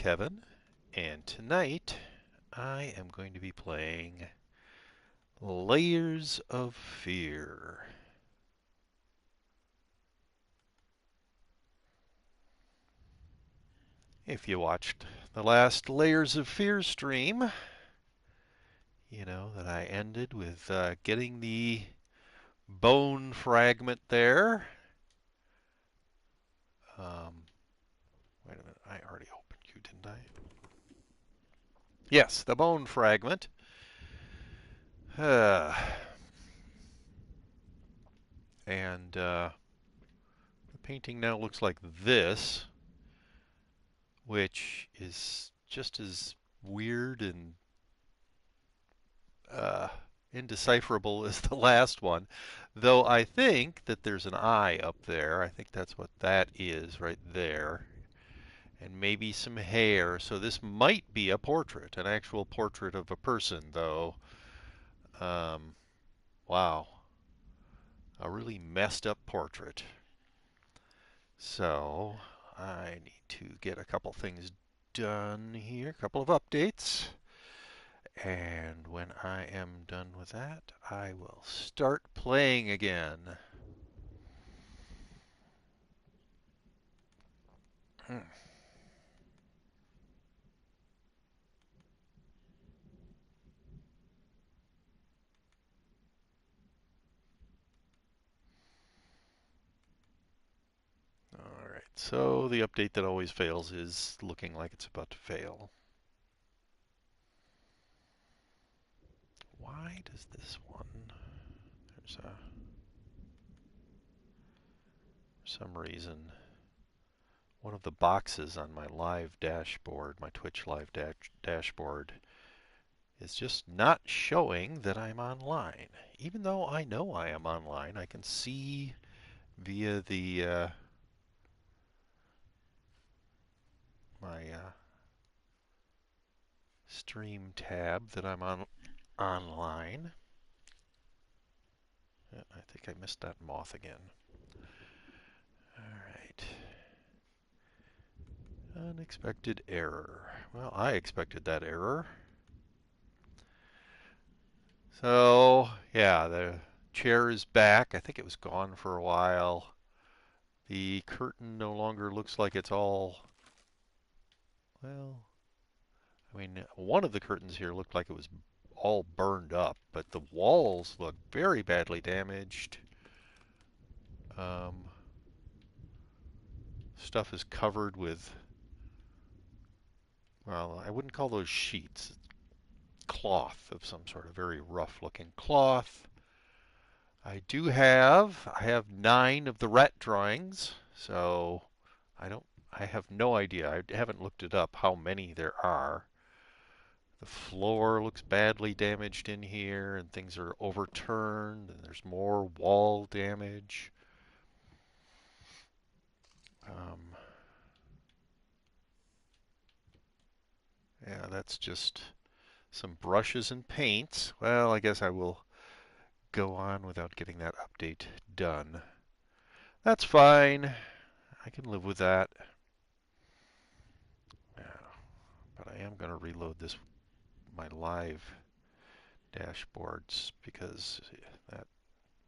Kevin, and tonight I am going to be playing Layers of Fear. If you watched the last Layers of Fear stream, you know that I ended with getting the bone fragment there. Um, Wait a minute, I already opened you, didn't I? Yes, the bone fragment. Uh, and the painting now looks like this, which is just as weird and uh, indecipherable as the last one. Though I think that there's an eye up there. I think that's what that is right there. And maybe some hair. So this might be a portrait, an actual portrait of a person, though. Um, wow. A really messed up portrait. So I need to get a couple things done here, a couple of updates. And when I am done with that, I will start playing again. Hmm. Alright, so the update that always fails is looking like it's about to fail. Why does this one? There's a, for some reason, one of the boxes on my live dashboard, my Twitch live dashboard, is just not showing that I'm online. Even though I know I am online, I can see via the my stream tab that I'm on online. I think I missed that moth again. All right. Unexpected error. Well, I expected that error. So, yeah, the chair is back. I think it was gone for a while. The curtain no longer looks like it's all, well, I mean, one of the curtains here looked like it was all burned up, but the walls look very badly damaged. Um, Stuff is covered with, well, I wouldn't call those sheets. Cloth of some sort, of very rough looking cloth. I have 9 of the rat drawings, so I have no idea. I haven't looked it up how many there are. The floor looks badly damaged in here, and things are overturned, and there's more wall damage. Um, yeah, that's just some brushes and paints. Well, I guess I will go on without getting that update done. That's fine. I can live with that. Yeah, but I am going to reload this my live dashboards because that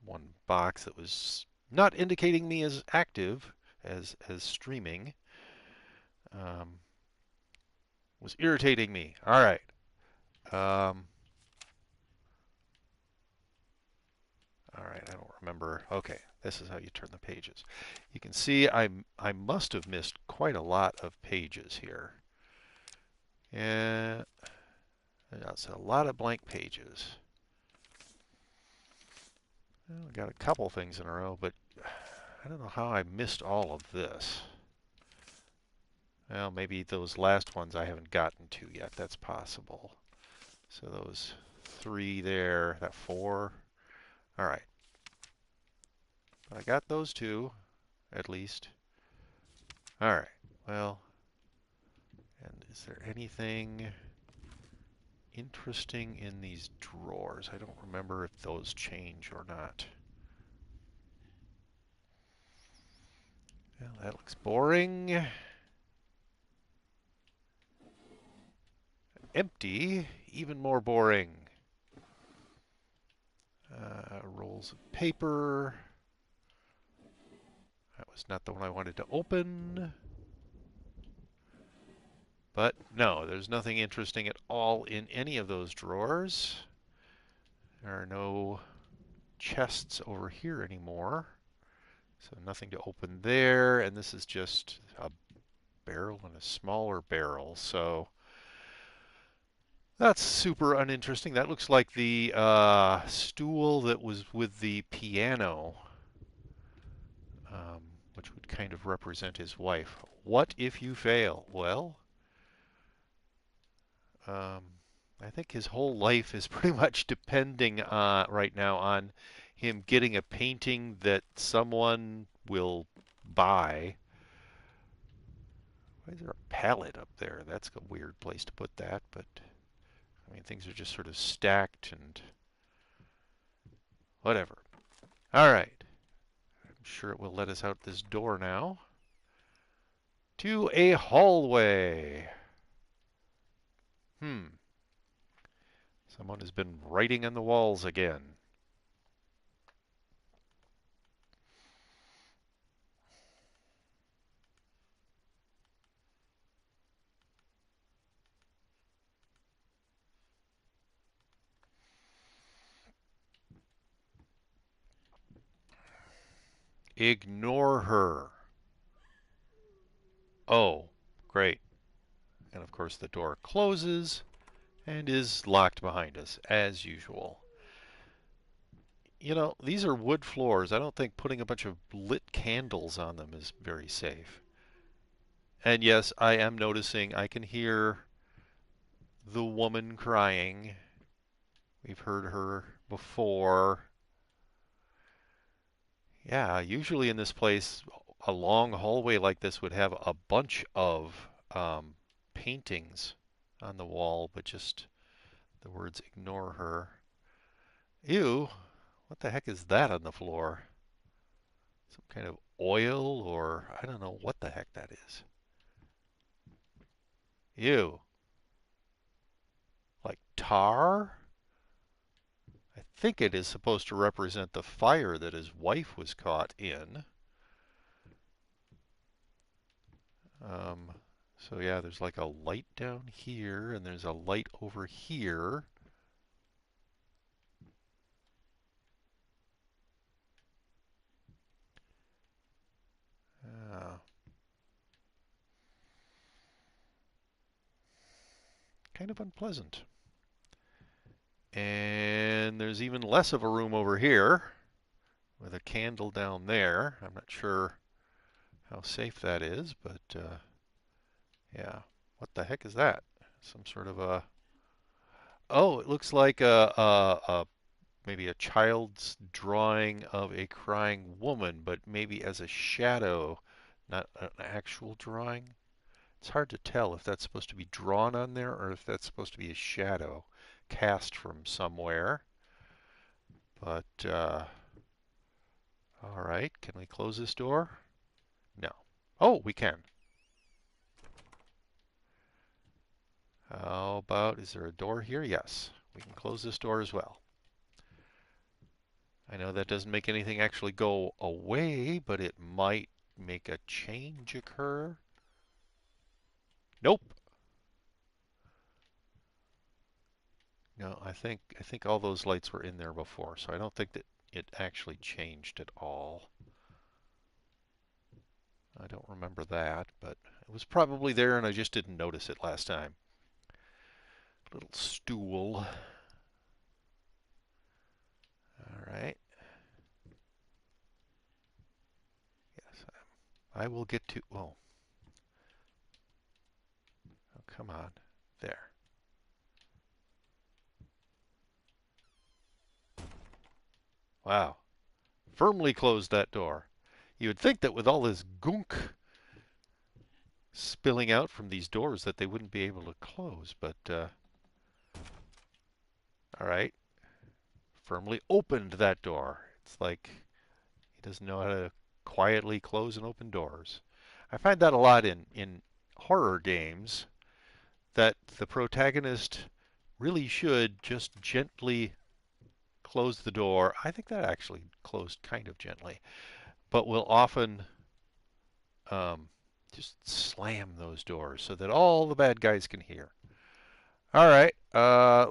one box that was not indicating me as active as streaming um, was irritating me. All right. Um, all right. I don't remember. Okay. This is how you turn the pages. You can see I must have missed quite a lot of pages here. Yeah, that's a lot of blank pages. Well, I got a couple things in a row, but I don't know how I missed all of this. Well, maybe those last ones I haven't gotten to yet. That's possible. So those 3 there, that 4. All right. I got those 2, at least. All right. Well, and is there anything interesting in these drawers? I don't remember if those change or not. Well, that looks boring. empty, even more boring. Rolls of paper. That was not the one I wanted to open. But no, there's nothing interesting at all in any of those drawers. There are no chests over here anymore. So nothing to open there. And this is just a barrel and a smaller barrel. So that's super uninteresting. That looks like the stool that was with the piano, which would kind of represent his wife. What if you fail? Well, um, I think his whole life is pretty much depending right now on him getting a painting that someone will buy. Why is there a pallet up there? That's a weird place to put that, but I mean, things are just sort of stacked and whatever. All right. I'm sure it will let us out this door now. To a hallway. Someone has been writing on the walls again. Ignore her. Oh, great. And of course the door closes and is locked behind us, as usual. You know, these are wood floors. I don't think putting a bunch of lit candles on them is very safe. And yes, I am noticing I can hear the woman crying. We've heard her before. Yeah, usually in this place, a long hallway like this would have a bunch of paintings on the wall, but just the words ignore her. Ew, what the heck is that on the floor? Some kind of oil or I don't know what the heck that is. Ew, like tar? I think it is supposed to represent the fire that his wife was caught in. Um, so yeah, there's like a light down here, and there's a light over here. Uh, kind of unpleasant. And there's even less of a room over here with a candle down there. I'm not sure how safe that is, but yeah. What the heck is that? Some sort of a... Oh, it looks like maybe a child's drawing of a crying woman, but maybe as a shadow, not an actual drawing. It's hard to tell if that's supposed to be drawn on there or if that's supposed to be a shadow cast from somewhere. But, all right, can we close this door? No. Oh, we can. How about, is there a door here? Yes, we can close this door as well. I know that doesn't make anything actually go away, but it might make a change occur. Nope. No, I think all those lights were in there before, so I don't think that it actually changed at all. I don't remember that, but it was probably there and I just didn't notice it last time. Little stool. All right. Yes, I will get to. Oh, oh, come on. There. Wow. Firmly closed that door. You would think that with all this gunk spilling out from these doors that they wouldn't be able to close, but all right. Firmly opened that door. It's like he doesn't know how to quietly close and open doors. I find that a lot in horror games. that the protagonist really should just gently close the door. I think that actually closed kind of gently, but will often um, just slam those doors so that all the bad guys can hear. All right.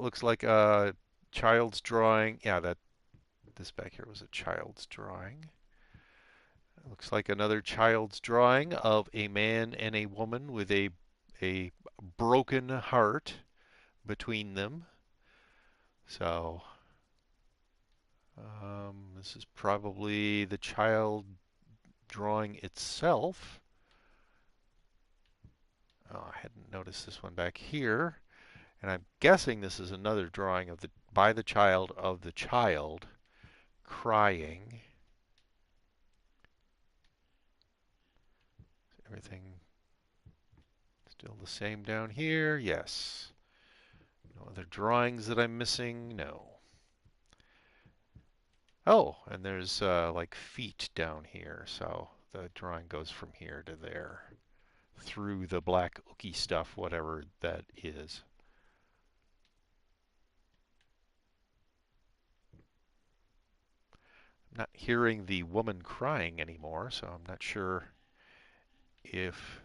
Looks like a child's drawing. Yeah, that this back here was a child's drawing. Looks like another child's drawing of a man and a woman with a broken heart between them. So this is probably the child drawing itself. Oh, I hadn't noticed this one back here. And I'm guessing this is another drawing of the by the child of the child crying. Is everything still the same down here? Yes. No other drawings that I'm missing? No. Oh, and there's like feet down here, so the drawing goes from here to there through the black ooky stuff, whatever that is. I'm not hearing the woman crying anymore, so I'm not sure if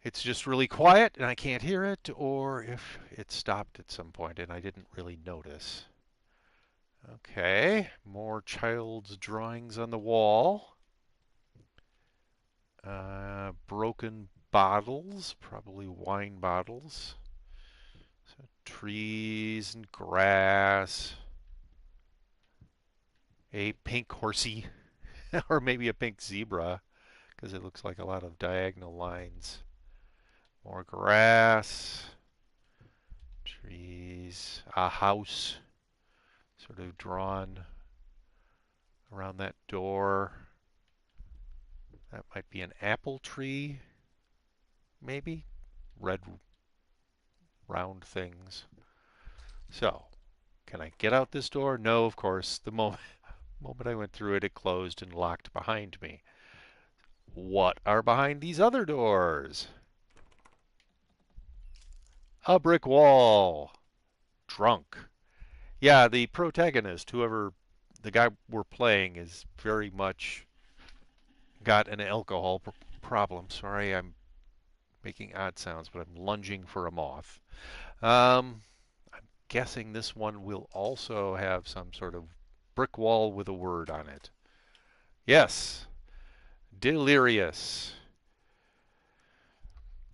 it's just really quiet and I can't hear it, or if it stopped at some point and I didn't really notice. Okay, more child's drawings on the wall. Broken bottles, probably wine bottles. So trees and grass. A pink horsey, or maybe a pink zebra, because it looks like a lot of diagonal lines. More grass, trees, a house sort of drawn around that door. That might be an apple tree, maybe. Red round things. So, can I get out this door? No, of course. The moment I went through it, it closed and locked behind me. What are behind these other doors? A brick wall. Drunk. Yeah, the protagonist, whoever the guy we're playing, is very much got an alcohol problem. Sorry, I'm making odd sounds, but I'm lunging for a moth. I'm guessing this one will also have some sort of brick wall with a word on it. Yes, delirious.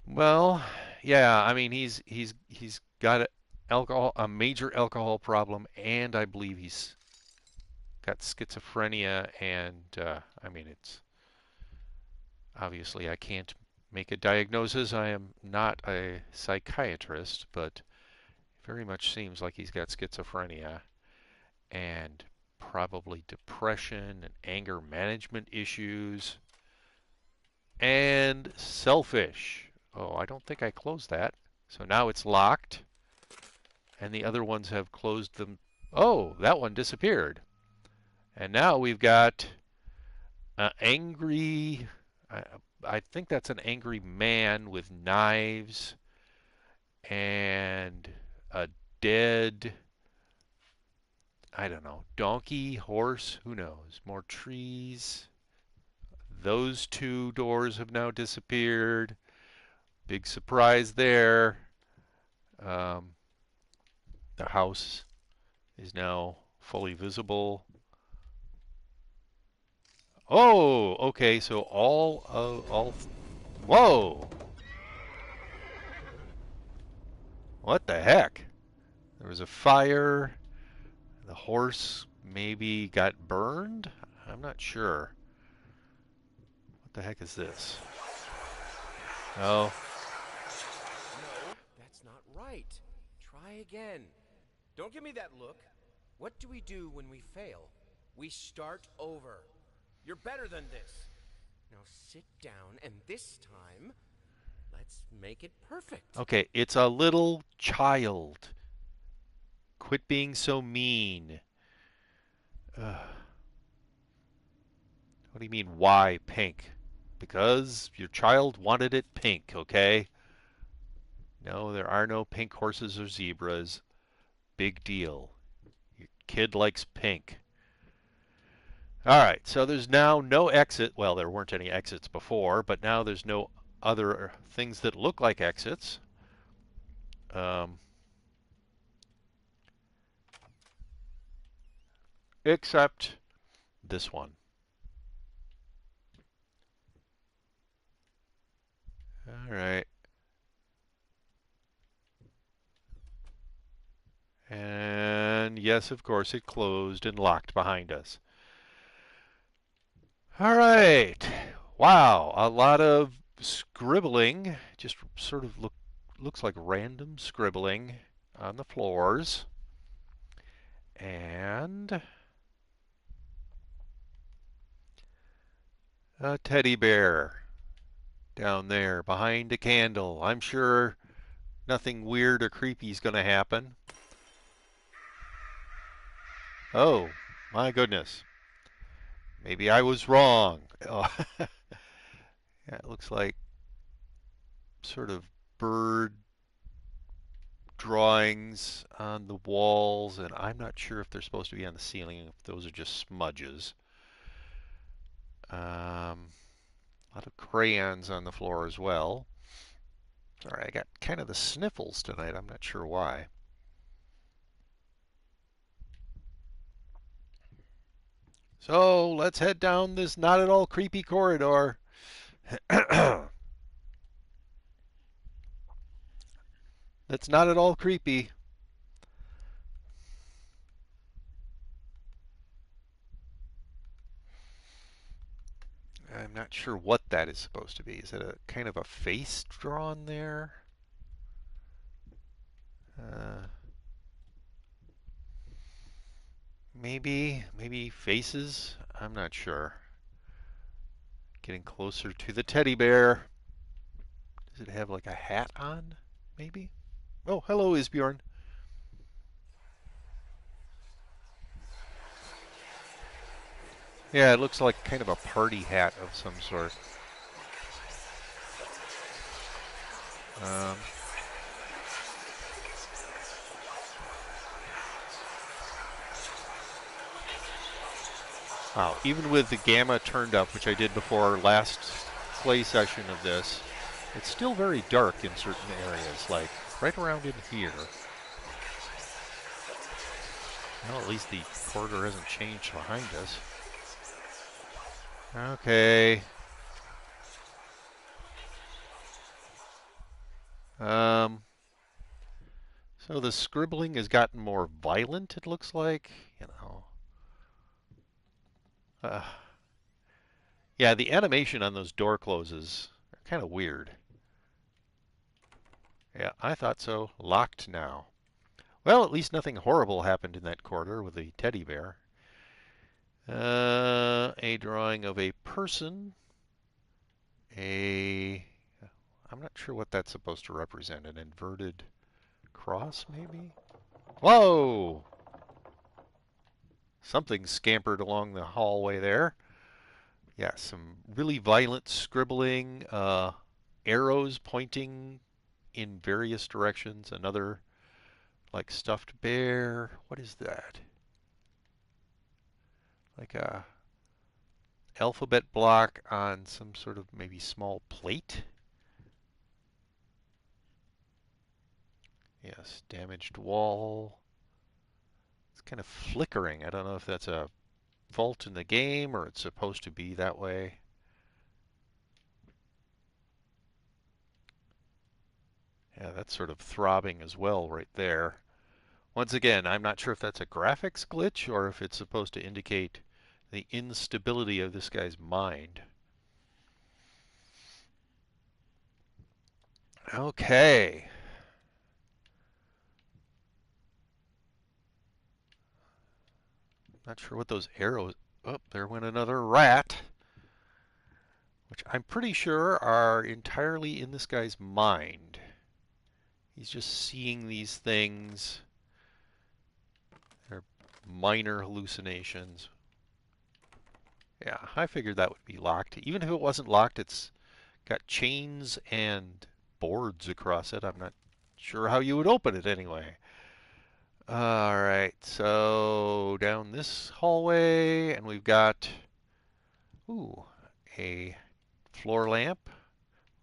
Well, yeah, I mean he's got a major alcohol problem, and I believe he's got schizophrenia, and I mean it's obviously I can't make a diagnosis. I am not a psychiatrist, but very much seems like he's got schizophrenia and probably depression and anger management issues and selfish. Oh, I don't think I closed that. So now it's locked and the other ones have closed them. Oh, that one disappeared. And now we've got angry, I, I think that's an angry man with knives and a dead, I don't know, donkey, horse, who knows? More trees. Those two doors have now disappeared. Big surprise there. Um, the house is now fully visible. Oh, okay, so whoa! What the heck? There was a fire. The horse maybe got burned? I'm not sure. What the heck is this? Oh, No, that's not right. Try again. Don't give me that look. What do we do when we fail? We start over. You're better than this. Now sit down, and this time, let's make it perfect. okay, it's a little child. Quit being so mean. Ugh. What do you mean, why pink? Because your child wanted it pink, okay? No, there are no pink horses or zebras. Big deal. Your kid likes pink. All right, so there's now no exit. Well, there weren't any exits before, but now there's no other things that look like exits. Um, except this one. All right. And yes, of course, it closed and locked behind us. All right. Wow, a lot of scribbling. Just sort of looks like random scribbling on the floors. And a teddy bear down there behind a candle. I'm sure nothing weird or creepy is going to happen. Oh, my goodness. Maybe I was wrong. Oh, yeah, it looks like sort of bird drawings on the walls, and I'm not sure if they're supposed to be on the ceiling, if those are just smudges. A lot of crayons on the floor as well. Sorry, I got kind of the sniffles tonight. I'm not sure why. So let's head down this not at all creepy corridor. That's not at all creepy. I'm not sure what that is supposed to be. Is it a kind of a face drawn there? Uh, maybe faces? I'm not sure. Getting closer to the teddy bear. Does it have like a hat on? Maybe? Oh, hello, Isbjorn. Yeah, it looks like kind of a party hat of some sort. Um, wow, even with the gamma turned up, which I did before our last play session of this, it's still very dark in certain areas, like right around in here. Well, at least the corridor hasn't changed behind us. Okay. Um, so the scribbling has gotten more violent, it looks like. You know. Uh, yeah, the animation on those door closes are kind of weird. Yeah, I thought so. Locked now. Well, at least nothing horrible happened in that corridor with the teddy bear. A drawing of a person. A. I'm not sure what that's supposed to represent. An inverted cross, maybe? Whoa! Something scampered along the hallway there. Yeah, some really violent scribbling, arrows pointing in various directions. Another, like, stuffed bear. What is that? Like a alphabet block on some sort of maybe small plate. Yes, damaged wall. It's kind of flickering. I don't know if that's a fault in the game or it's supposed to be that way. Yeah, that's sort of throbbing as well right there. Once again, I'm not sure if that's a graphics glitch or if it's supposed to indicate the instability of this guy's mind. Okay. Not sure what those arrows... Oh, there went another rat. Which I'm pretty sure are entirely in this guy's mind. He's just seeing these things. They're minor hallucinations. Yeah, I figured that would be locked. Even if it wasn't locked, it's got chains and boards across it. I'm not sure how you would open it anyway. All right, so down this hallway, and we've got, ooh, a floor lamp,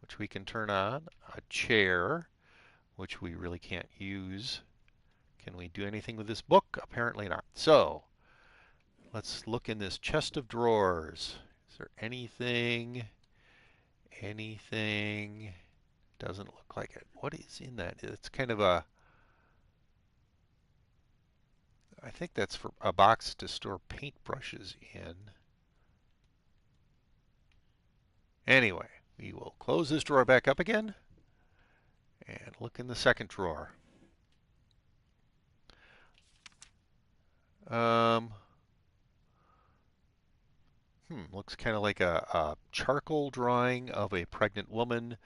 which we can turn on, a chair, which we really can't use. Can we do anything with this book? Apparently not. So, let's look in this chest of drawers. Is there anything? Anything? Doesn't look like it. What is in that? It's kind of a, I think that's for a box to store paintbrushes in. Anyway, we will close this drawer back up again and look in the second drawer. Um, looks kind of like a charcoal drawing of a pregnant woman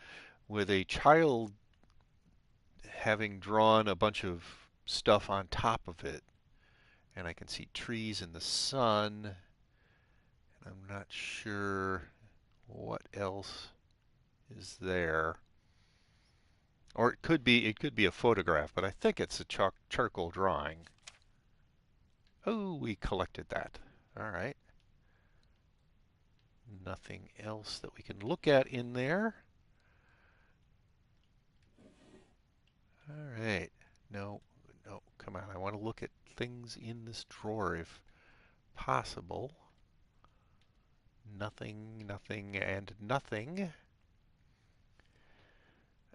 with a child having drawn a bunch of stuff on top of it. And I can see trees in the sun. I'm not sure what else is there. Or it could be a photograph, but I think it's a charcoal drawing. Oh, we collected that. All right. Nothing else that we can look at in there. All right. No, no, come on. I want to look at things in this drawer if possible. Nothing, nothing, and nothing.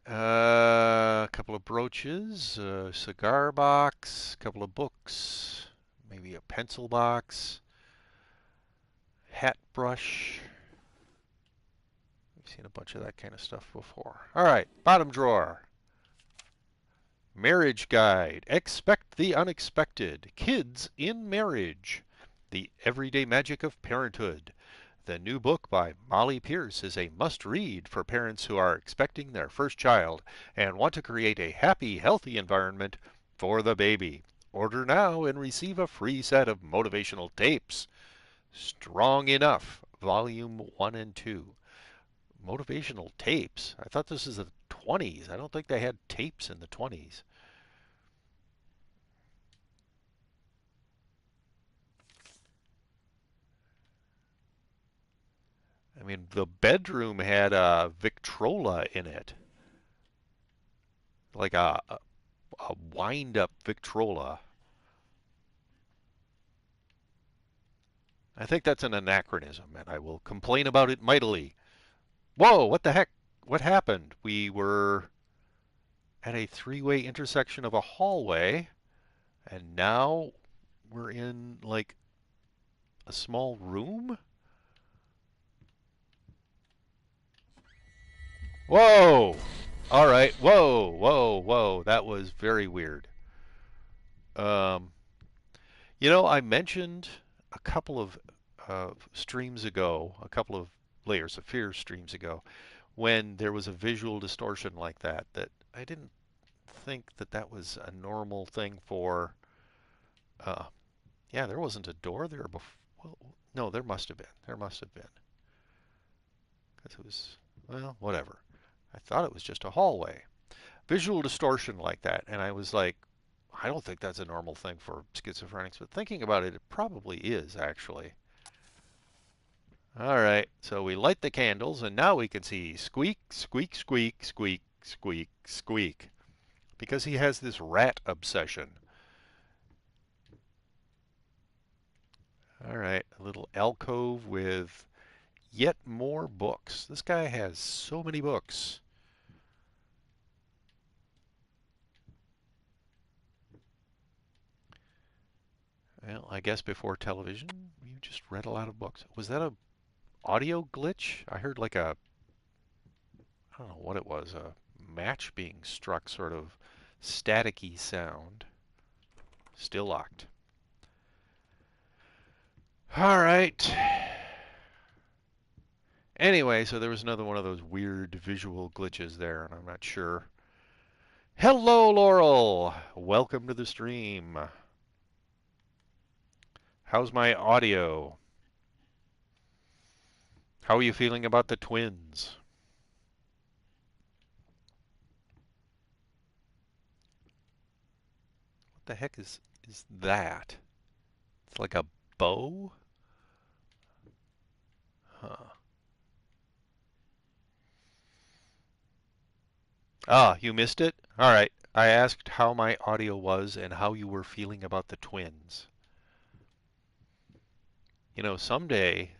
A couple of brooches, a cigar box, a couple of books, maybe a pencil box, hat brush. We've seen a bunch of that kind of stuff before. All right, bottom drawer. Marriage Guide. Expect the unexpected. Kids in Marriage. The Everyday Magic of Parenthood. The new book by Molly Pierce is a must-read for parents who are expecting their first child and want to create a happy, healthy environment for the baby. Order now and receive a free set of motivational tapes. Strong Enough, Volume 1 and 2. Motivational tapes? I thought this is the 20s. I don't think they had tapes in the 20s. I mean, the bedroom had a Victrola in it, like a wind-up Victrola. I think that's an anachronism, and I will complain about it mightily. Whoa, what the heck? What happened? We were at a three-way intersection of a hallway, and now we're in like a small room? Whoa! All right. Whoa, whoa, whoa. That was very weird. Um, I mentioned a couple of streams ago, a couple of Layers of Fear streams ago, when there was a visual distortion like that, that I didn't think that that was a normal thing for. Uh, yeah, there wasn't a door there before. Well, no, there must have been. There must have been. Because it was, well, whatever. I thought it was just a hallway. Visual distortion like that. And I was like, I don't think that's a normal thing for schizophrenics. But thinking about it, it probably is, actually. All right, so we light the candles, and now we can see squeak, squeak, squeak, squeak, squeak, squeak. Because he has this rat obsession. All right, a little alcove with yet more books. This guy has so many books. Well, I guess before television, you just read a lot of books. Was that a audio glitch? I heard like a, I don't know what it was, a match being struck, sort of staticky sound. Still locked. All right. Anyway, so there was another one of those weird visual glitches there, and I'm not sure. Hello, Laurel. Welcome to the stream. How's my audio? How are you feeling about the twins? What the heck is that? It's like a bow? Huh. Ah, you missed it? All right. I asked how my audio was and how you were feeling about the twins. You know, someday,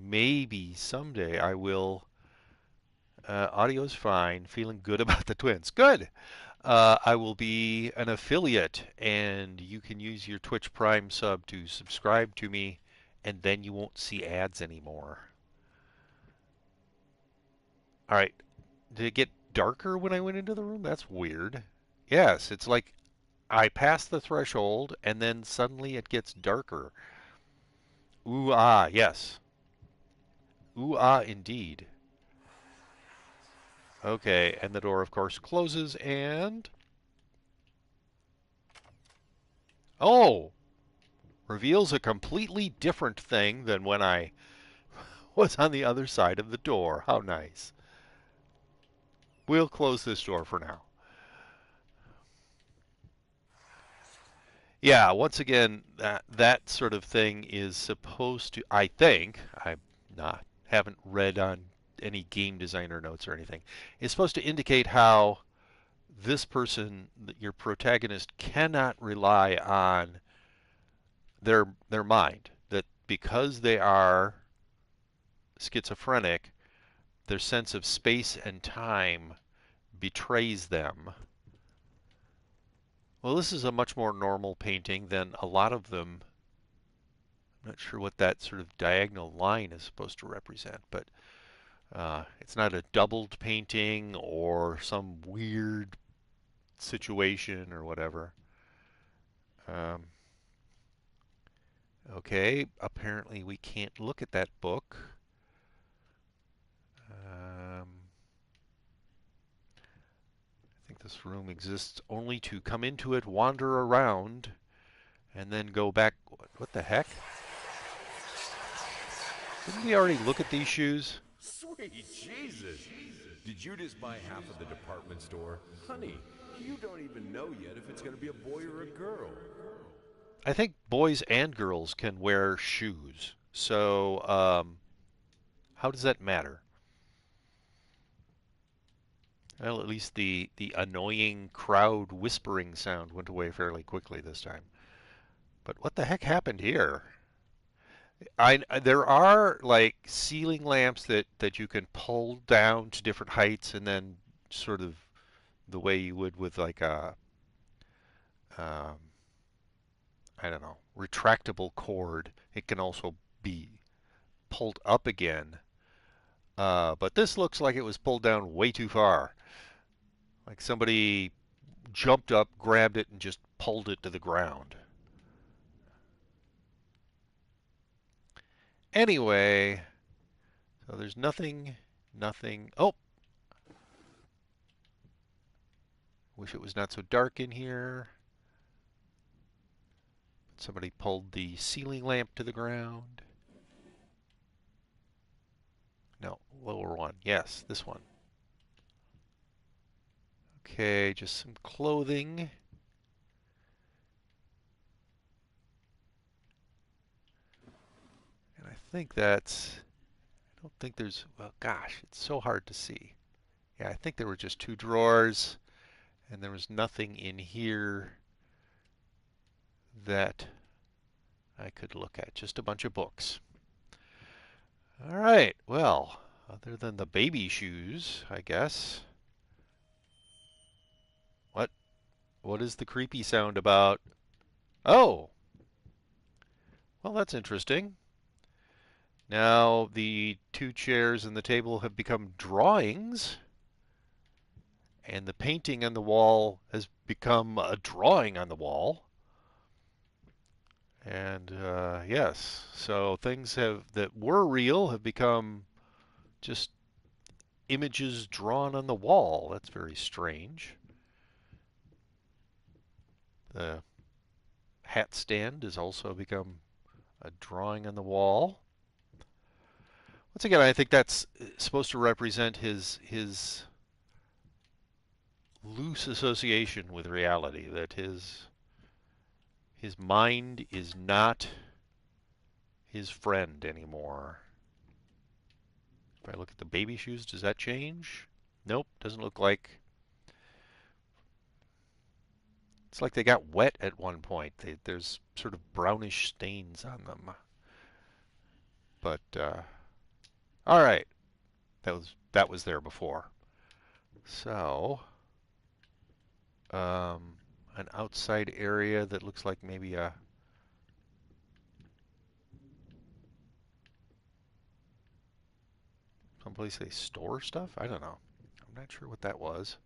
maybe someday I will. Audio's fine. Feeling good about the twins. Good. I will be an affiliate, and you can use your Twitch Prime sub to subscribe to me, and then you won't see ads anymore. All right. Did it get darker when I went into the room? That's weird. Yes, it's like I pass the threshold, and then suddenly it gets darker. Ooh ah, yes. Ooh ah, indeed. Okay, and the door, of course, closes, and oh, reveals a completely different thing than when I was on the other side of the door. How nice. We'll close this door for now. Yeah, once again, that sort of thing is supposed to, I think, I not haven't read on any game designer notes or anything. It's supposed to indicate how this person, your protagonist, cannot rely on their mind. That because they are schizophrenic, their sense of space and time betrays them. Well, this is a much more normal painting than a lot of them. I'm not sure what that sort of diagonal line is supposed to represent, but it's not a doubled painting or some weird situation or whatever. Um, okay, apparently we can't look at that book. I think this room exists only to come into it, wander around, and then go back. What the heck? Didn't we already look at these shoes? Sweet Jesus! Did you just buy half of the department store? Honey, you don't even know yet if it's gonna be a boy or a girl. I think boys and girls can wear shoes. So, how does that matter? Well, at least the annoying crowd whispering sound went away fairly quickly this time. But what the heck happened here? There are like ceiling lamps that you can pull down to different heights and then sort of the way you would with like a um, I don't know, retractable cord. It can also be pulled up again. But this looks like it was pulled down way too far. Like somebody jumped up, grabbed it, and just pulled it to the ground. Anyway, so there's nothing. Oh, wish it was not so dark in here. Somebody pulled the ceiling lamp to the ground. No, lower one. Yes, this one. Okay, just some clothing. And I think that's. I don't think there's. Well, gosh, it's so hard to see. Yeah, I think there were just two drawers, and there was nothing in here that I could look at. Just a bunch of books. All right, well, other than the baby shoes, I guess. What? What is the creepy sound about? Oh, well, that's interesting. Now the two chairs and the table have become drawings, and the painting on the wall has become a drawing on the wall. And yes, so things have that were real have become just images drawn on the wall. That's very strange. The hat stand has also become a drawing on the wall. Once again, I think that's supposed to represent his loose association with reality, that his mind is not his friend anymore. If I look at the baby shoes, does that change? Nope, doesn't look like. It's like they got wet at one point. There's sort of brownish stains on them. But all right, that was there before. So an outside area that looks like maybe a someplace they store stuff. I don't know. I'm not sure what that was.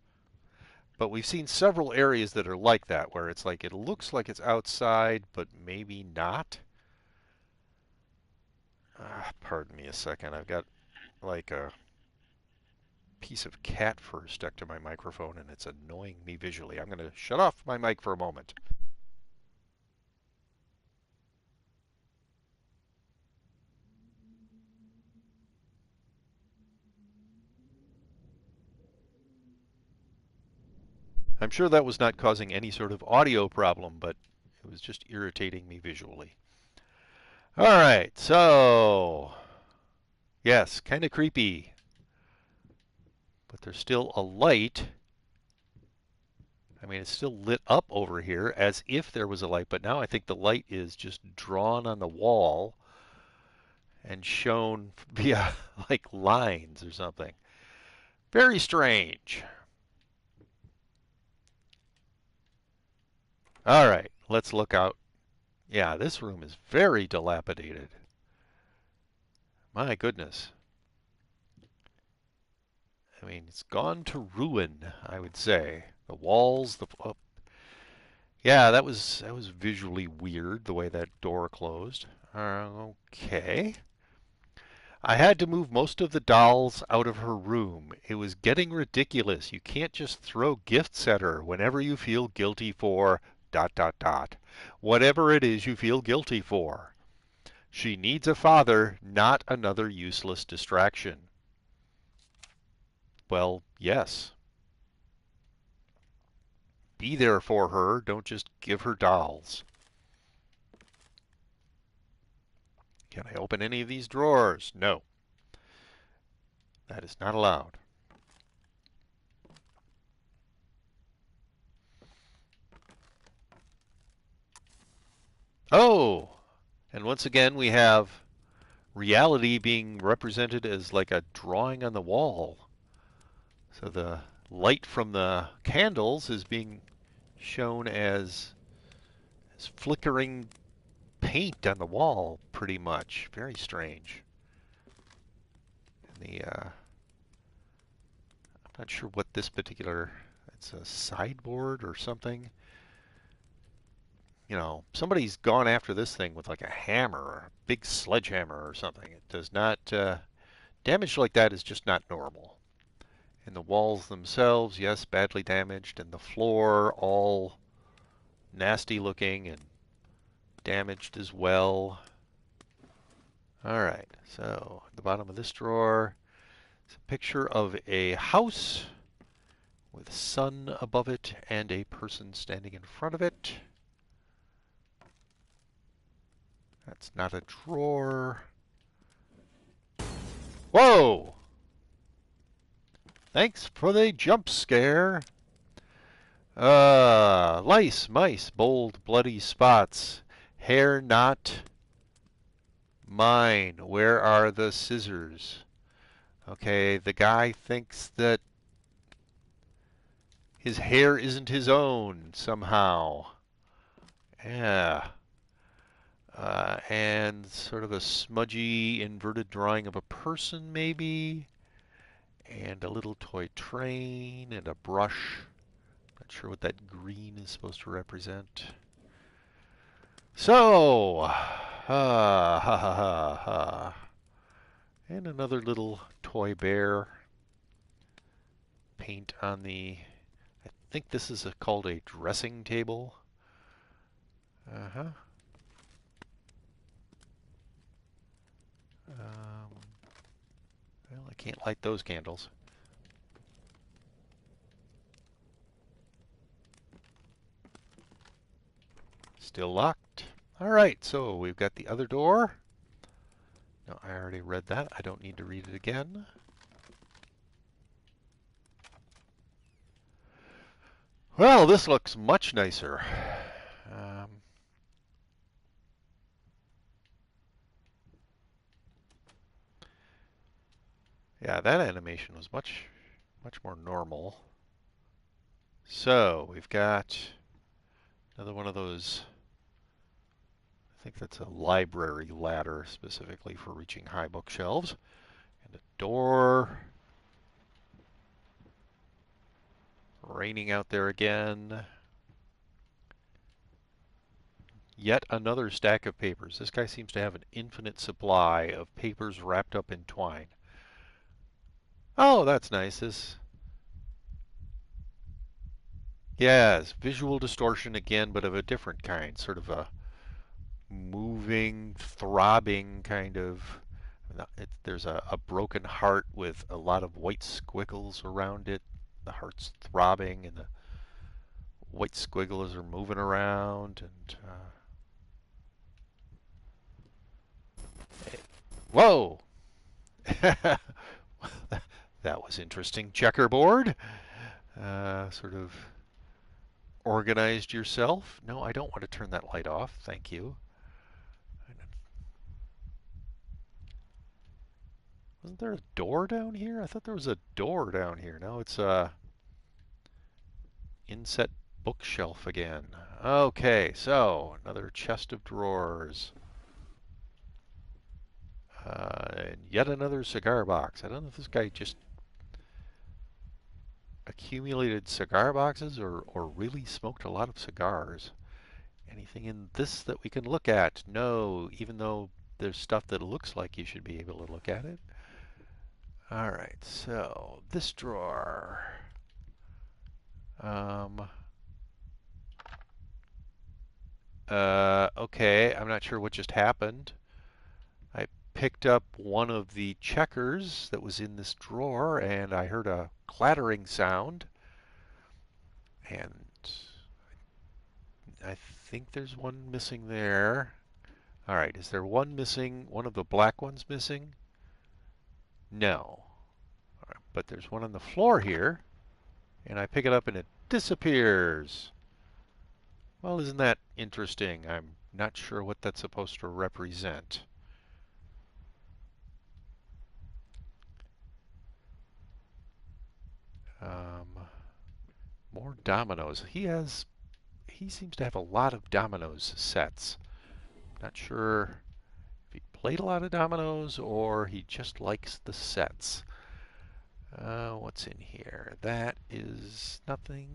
But we've seen several areas that are like that, where it's like it looks like it's outside, but maybe not. Pardon me a second. I've got like a piece of cat fur stuck to my microphone, and it's annoying me visually. I'm going to shut off my mic for a moment. I'm sure that was not causing any sort of audio problem, but it was just irritating me visually. All right, so yes, kind of creepy, but there's still a light. I mean, it's still lit up over here as if there was a light, but now I think the light is just drawn on the wall and shown via like lines or something. Very strange. All right, let's look out. Yeah, this room is very dilapidated. My goodness. I mean, it's gone to ruin, I would say. The walls, the yeah, that was visually weird the way that door closed. Okay. I had to move most of the dolls out of her room. It was getting ridiculous. You can't just throw gifts at her whenever you feel guilty for dot dot dot. Whatever it is you feel guilty for. She needs a father, not another useless distraction. Well, yes. Be there for her. Don't just give her dolls. Can I open any of these drawers? No. That is not allowed. Oh! And once again, we have reality being represented as like a drawing on the wall. So the light from the candles is being shown as flickering paint on the wall, pretty much. Very strange. And I'm not sure what this particular. It's a sideboard or something. You know, somebody's gone after this thing with like a hammer or a big sledgehammer or something. It does not. Damage like that is just not normal. And the walls themselves, yes, badly damaged, and the floor all nasty looking and damaged as well. All right, so at the bottom of this drawer is a picture of a house with sun above it and a person standing in front of it. That's not a drawer. Whoa! Thanks for the jump scare. Lice, mice, bold, bloody spots. Hair not mine. Where are the scissors? Okay, the guy thinks that his hair isn't his own somehow. Yeah. And sort of a smudgy inverted drawing of a person maybe. And a little toy train and a brush. Not sure what that green is supposed to represent. So, ha ha ha ha. And another little toy bear. Paint on the, I think this is called a dressing table. Um, can't light those candles. Still locked. All right, so we've got the other door. No, I already read that. I don't need to read it again. Well, this looks much nicer. Yeah, that animation was much more normal. So we've got another one of those. I think that's a library ladder specifically for reaching high bookshelves. And a door. Raining out there again. Yet another stack of papers. This guy seems to have an infinite supply of papers wrapped up in twine. Oh, that's nice. Yes, visual distortion again, but of a different kind. Sort of a moving, throbbing kind of. There's a broken heart with a lot of white squiggles around it. The heart's throbbing, and the white squiggles are moving around. And whoa! That was interesting. Checkerboard. Sort of organized yourself. No, I don't want to turn that light off. Thank you. Wasn't there a door down here? I thought there was a door down here. No, it's a inset bookshelf again. Okay, so another chest of drawers. And yet another cigar box. I don't know if this guy just accumulated cigar boxes or really smoked a lot of cigars. Anything in this that we can look at? No, even though there's stuff that looks like you should be able to look at it. All right, so this drawer. Okay, I'm not sure what just happened. I picked up one of the checkers that was in this drawer, and I heard a clattering sound. And I think there's one missing there. All right, is there one missing? One of the black ones missing? No. All right, but there's one on the floor here, and I pick it up and it disappears. Well, isn't that interesting? I'm not sure what that's supposed to represent. More dominoes. He seems to have a lot of dominoes sets. Not sure if he played a lot of dominoes or he just likes the sets. What's in here? That is nothing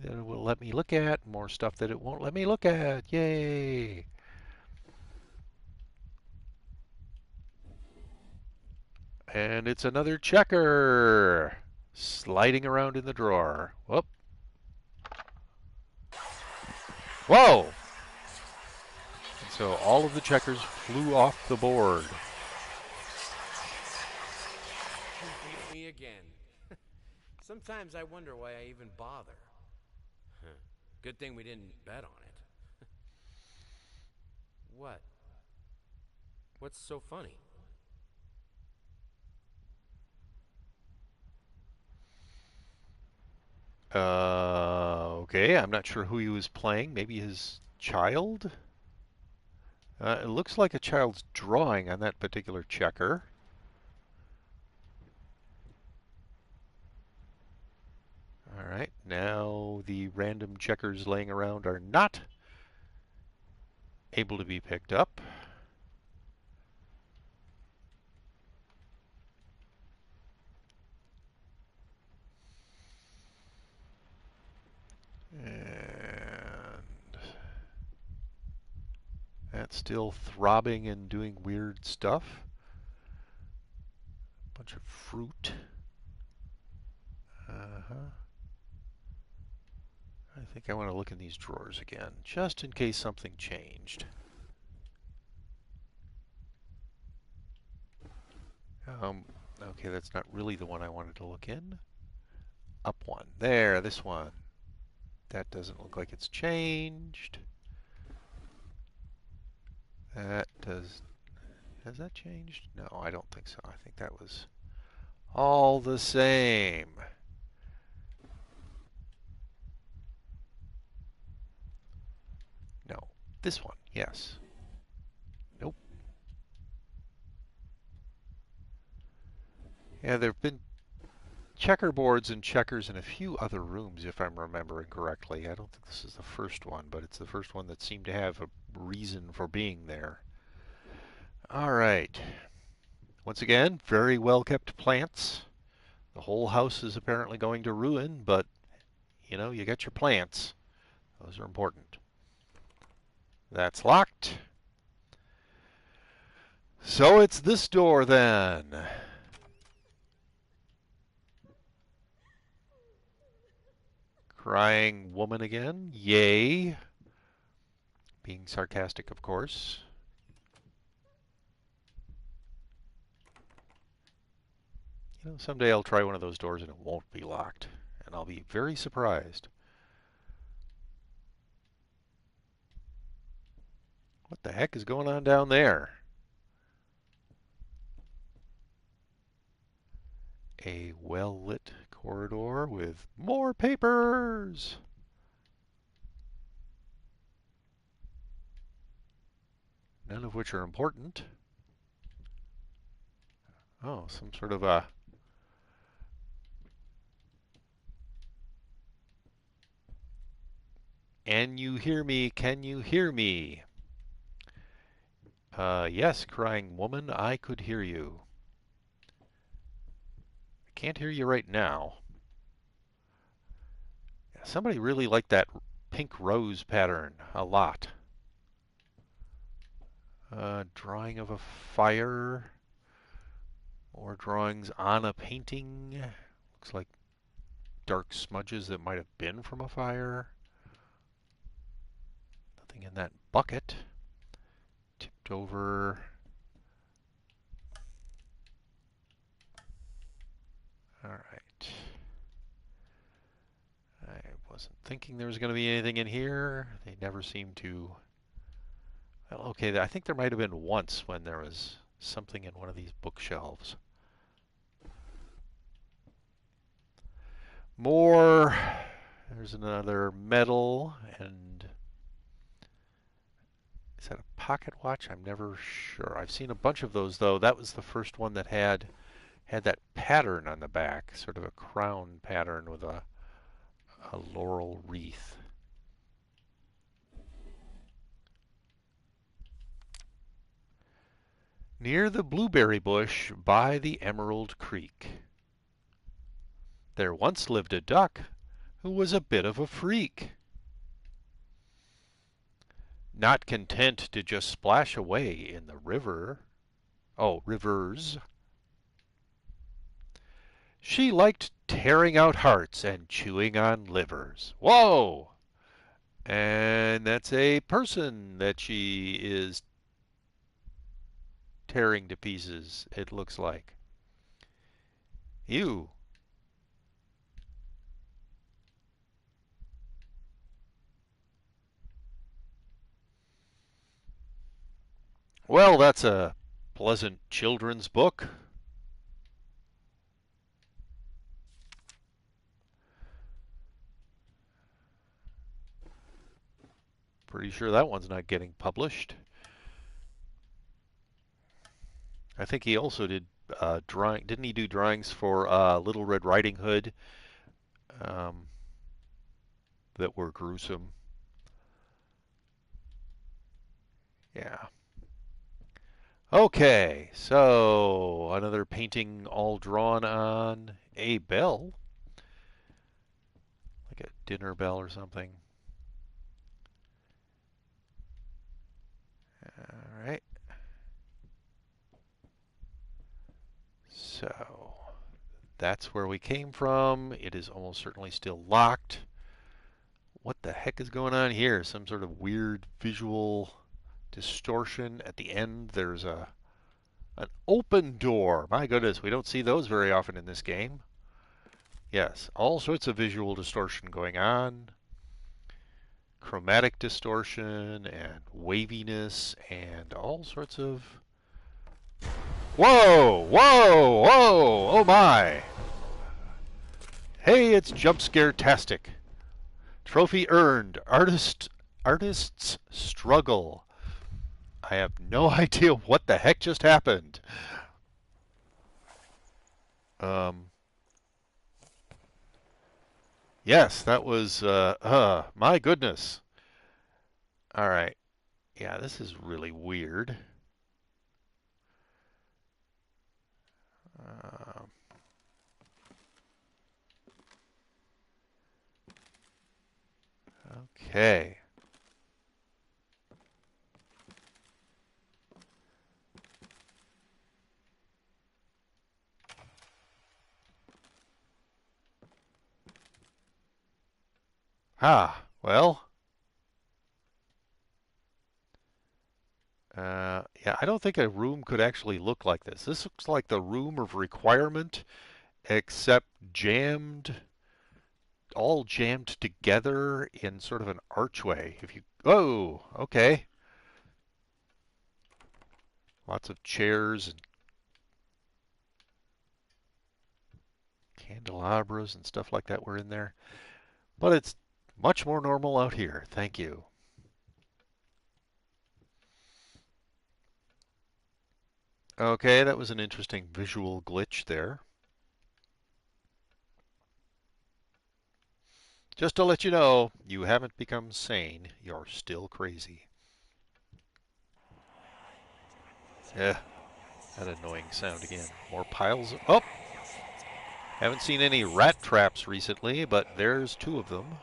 that it will let me look at. More stuff that it won't let me look at. Yay! And it's another checker sliding around in the drawer. Whoop. Whoa! And so all of the checkers flew off the board. You beat me again. Sometimes I wonder why I even bother. Good thing we didn't bet on it. What? What's so funny? Okay, I'm not sure who he was playing. Maybe his child? It looks like a child's drawing on that particular checker. All right, now the random checkers laying around are not able to be picked up. And that's still throbbing and doing weird stuff. Bunch of fruit. I think I want to look in these drawers again, just in case something changed. Okay, that's not really the one I wanted to look in. Up one. There, this one. That doesn't look like it's changed. That does... Has that changed? No, I don't think so. I think that was all the same. No, this one, yes. Nope. Yeah, there have been checkerboards and checkers in a few other rooms, if I'm remembering correctly. I don't think this is the first one, but it's the first one that seemed to have a reason for being there. All right. Once again, very well kept plants. The whole house is apparently going to ruin, but you know, you got your plants. Those are important. That's locked. So it's this door then. Crying woman again. Yay. Being sarcastic, of course. You know, someday I'll try one of those doors and it won't be locked. And I'll be very surprised. What the heck is going on down there? A well-lit corridor with more papers. None of which are important. Oh, some sort of a... And you hear me, can you hear me? Yes, crying woman, I could hear you. I can't hear you right now. Somebody really liked that pink rose pattern a lot. Drawing of a fire. More drawings on a painting. Looks like dark smudges that might have been from a fire. Nothing in that bucket. Tipped over. All right. I wasn't thinking there was going to be anything in here. They never seem to... Well, okay, I think there might have been once when there was something in one of these bookshelves. More. There's another medal, and is that a pocket watch? I'm never sure. I've seen a bunch of those though. That was the first one that had that pattern on the back, sort of a crown pattern with a laurel wreath. Near the blueberry bush by the Emerald Creek, there once lived a duck who was a bit of a freak. Not content to just splash away in the river, oh, rivers, she liked tearing out hearts and chewing on livers. Whoa! And that's a person that she is tearing to pieces, it looks like. Ew. Well, that's a pleasant children's book. Pretty sure that one's not getting published. I think he also did drawing. Didn't he do drawings for Little Red Riding Hood um, that were gruesome? Yeah. Okay, so another painting all drawn on a bell, like a dinner bell or something. All right. So that's where we came from. It is almost certainly still locked. What the heck is going on here? Some sort of weird visual distortion. At the end, there's a An open door. My goodness, we don't see those very often in this game. Yes, all sorts of visual distortion going on. Chromatic distortion and waviness and all sorts of... Whoa! Whoa! Whoa! Oh my! Hey, it's jump scare-tastic. Trophy earned. Artist's struggle. I have no idea what the heck just happened. Um, yes, that was, my goodness. All right. Yeah, this is really weird. Uh, okay. Well, yeah, I don't think a room could actually look like this. This looks like the room of requirement, except jammed, all jammed together in sort of an archway. If you, whoa, okay. Lots of chairs and candelabras and stuff like that were in there. But it's much more normal out here. Thank you. Okay, that was an interesting visual glitch there. Just to let you know, you haven't become sane. You're still crazy. Yeah, that annoying sound again. More piles. Oh! Haven't seen any rat traps recently, but there's two of them.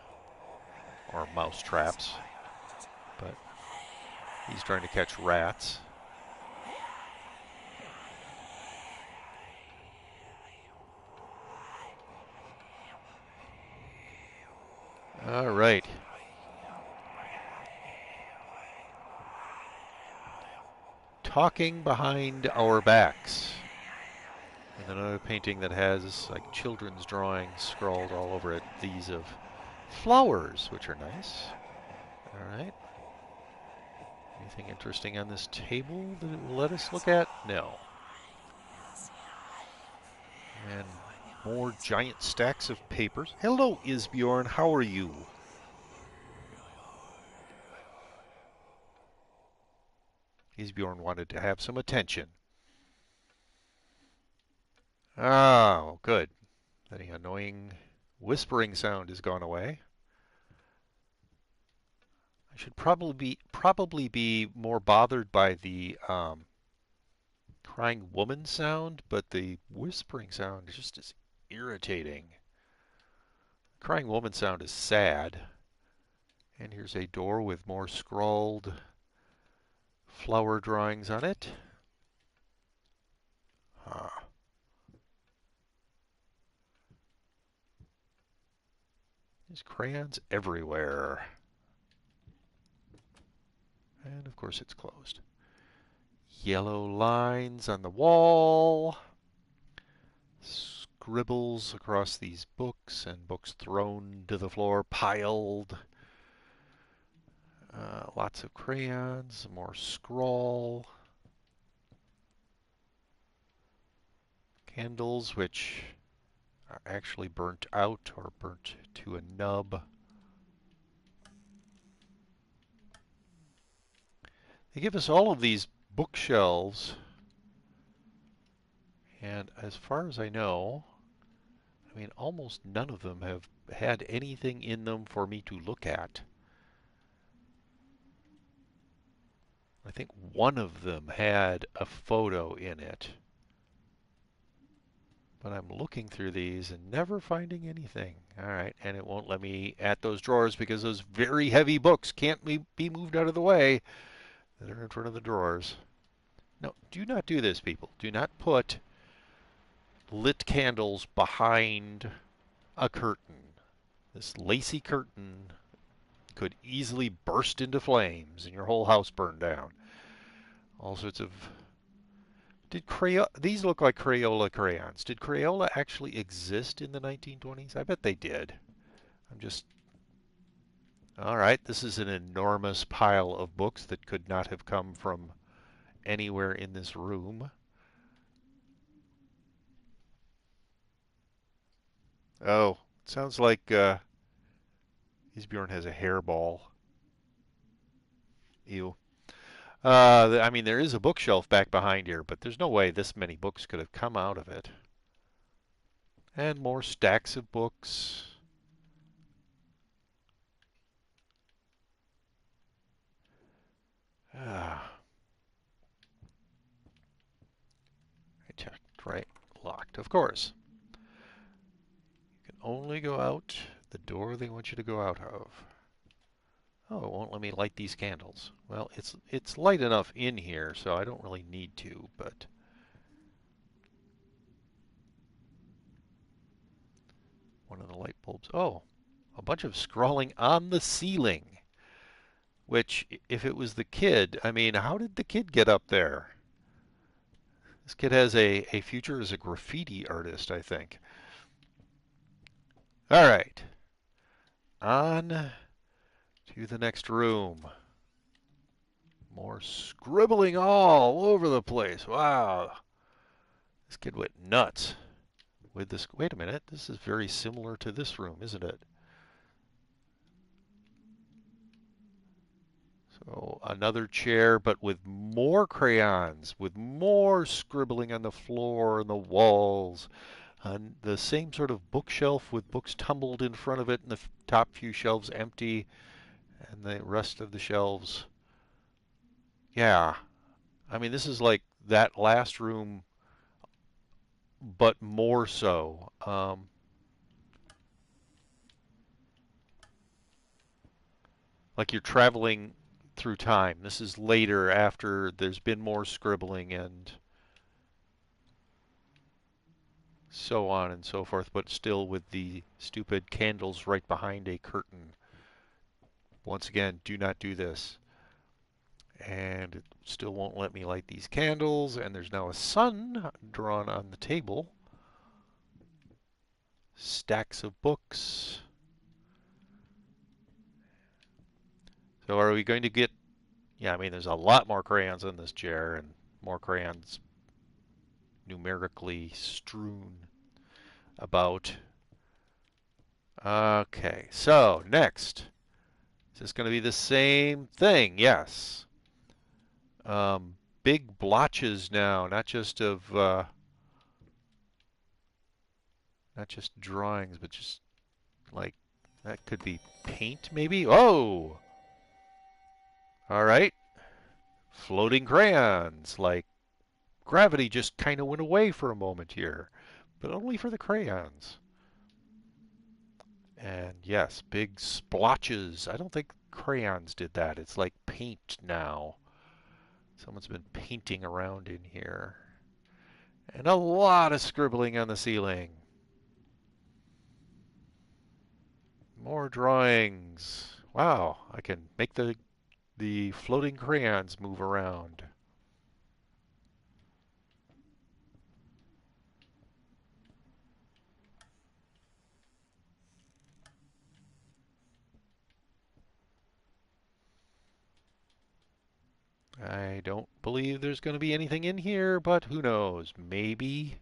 Or mouse traps. But he's trying to catch rats. All right. Talking behind our backs. And another painting that has like children's drawings scrawled all over it. These of flowers, which are nice. All right. Anything interesting on this table that it will let us look at? No. And more giant stacks of papers. Hello, Isbjorn. How are you? Isbjorn wanted to have some attention. Oh, good. The annoying whispering sound has gone away. I should probably be more bothered by the crying woman sound, but the whispering sound is just as irritating. Crying woman sound is sad. And here's a door with more scrawled flower drawings on it. There's crayons everywhere. And of course it's closed. Yellow lines on the wall. Scribbles across these books and books thrown to the floor, piled. Lots of crayons, more scrawl. Candles which are actually burnt out or burnt to a nub. They give us all of these bookshelves, and as far as I know, I mean, almost none of them have had anything in them for me to look at. I think one of them had a photo in it. But I'm looking through these and never finding anything. All right, and it won't let me at those drawers because those very heavy books can't be moved out of the way that are in front of the drawers. No, do not do this, people. Do not put lit candles behind a curtain. This lacy curtain could easily burst into flames and your whole house burn down. All sorts of Did Crayola, these look like Crayola crayons. Did Crayola actually exist in the 1920s? I bet they did. I'm just, all right, this is an enormous pile of books that could not have come from anywhere in this room. Oh, it sounds like Isbjorn has a hairball. Ew. I mean, there is a bookshelf back behind here, but there's no way this many books could have come out of it. And more stacks of books. Ah, I checked, right? Locked, of course. You can only go out the door they want you to go out of. Oh, it won't let me light these candles. Well, it's light enough in here, so I don't really need to, but one of the light bulbs. Oh, a bunch of scrawling on the ceiling. Which, if it was the kid, I mean, how did the kid get up there? This kid has a future as a graffiti artist, I think. All right, on to the next room. More scribbling all over the place. Wow, this kid went nuts with this. Wait a minute, this is very similar to this room, isn't it? So another chair, but with more crayons, with more scribbling on the floor and the walls. On the same sort of bookshelf with books tumbled in front of it and the top few shelves empty and the rest of the shelves. Yeah, I mean, this is like that last room, but more so. Like you're traveling through time. This is later after there's been more scribbling and so on and so forth, but still with the stupid candles right behind a curtain. Once again, do not do this. And it still won't let me light these candles, and there's now a sun drawn on the table. Stacks of books. So are we going to get, yeah, I mean, there's a lot more crayons on this chair and more crayons numerically strewn about. Okay, so next. Is this going to be the same thing? Yes. Big blotches now, not just drawings, but just like that could be paint maybe. Oh, all right. Floating crayons, like gravity just kind of went away for a moment here, but only for the crayons. And yes, big splotches. I don't think crayons did that. It's like paint now. Someone's been painting around in here. And a lot of scribbling on the ceiling. More drawings. Wow, I can make the floating crayons move around. I don't believe there's going to be anything in here, but who knows? Maybe.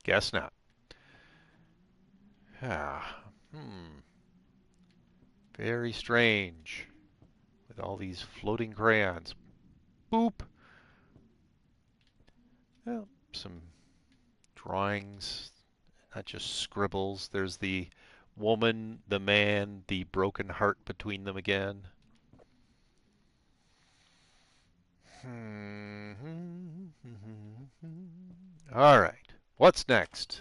Guess not. Ah, very strange. With all these floating crayons. Boop. Well, some drawings, not just scribbles. There's the woman, the man, the broken heart between them again. All right. What's next?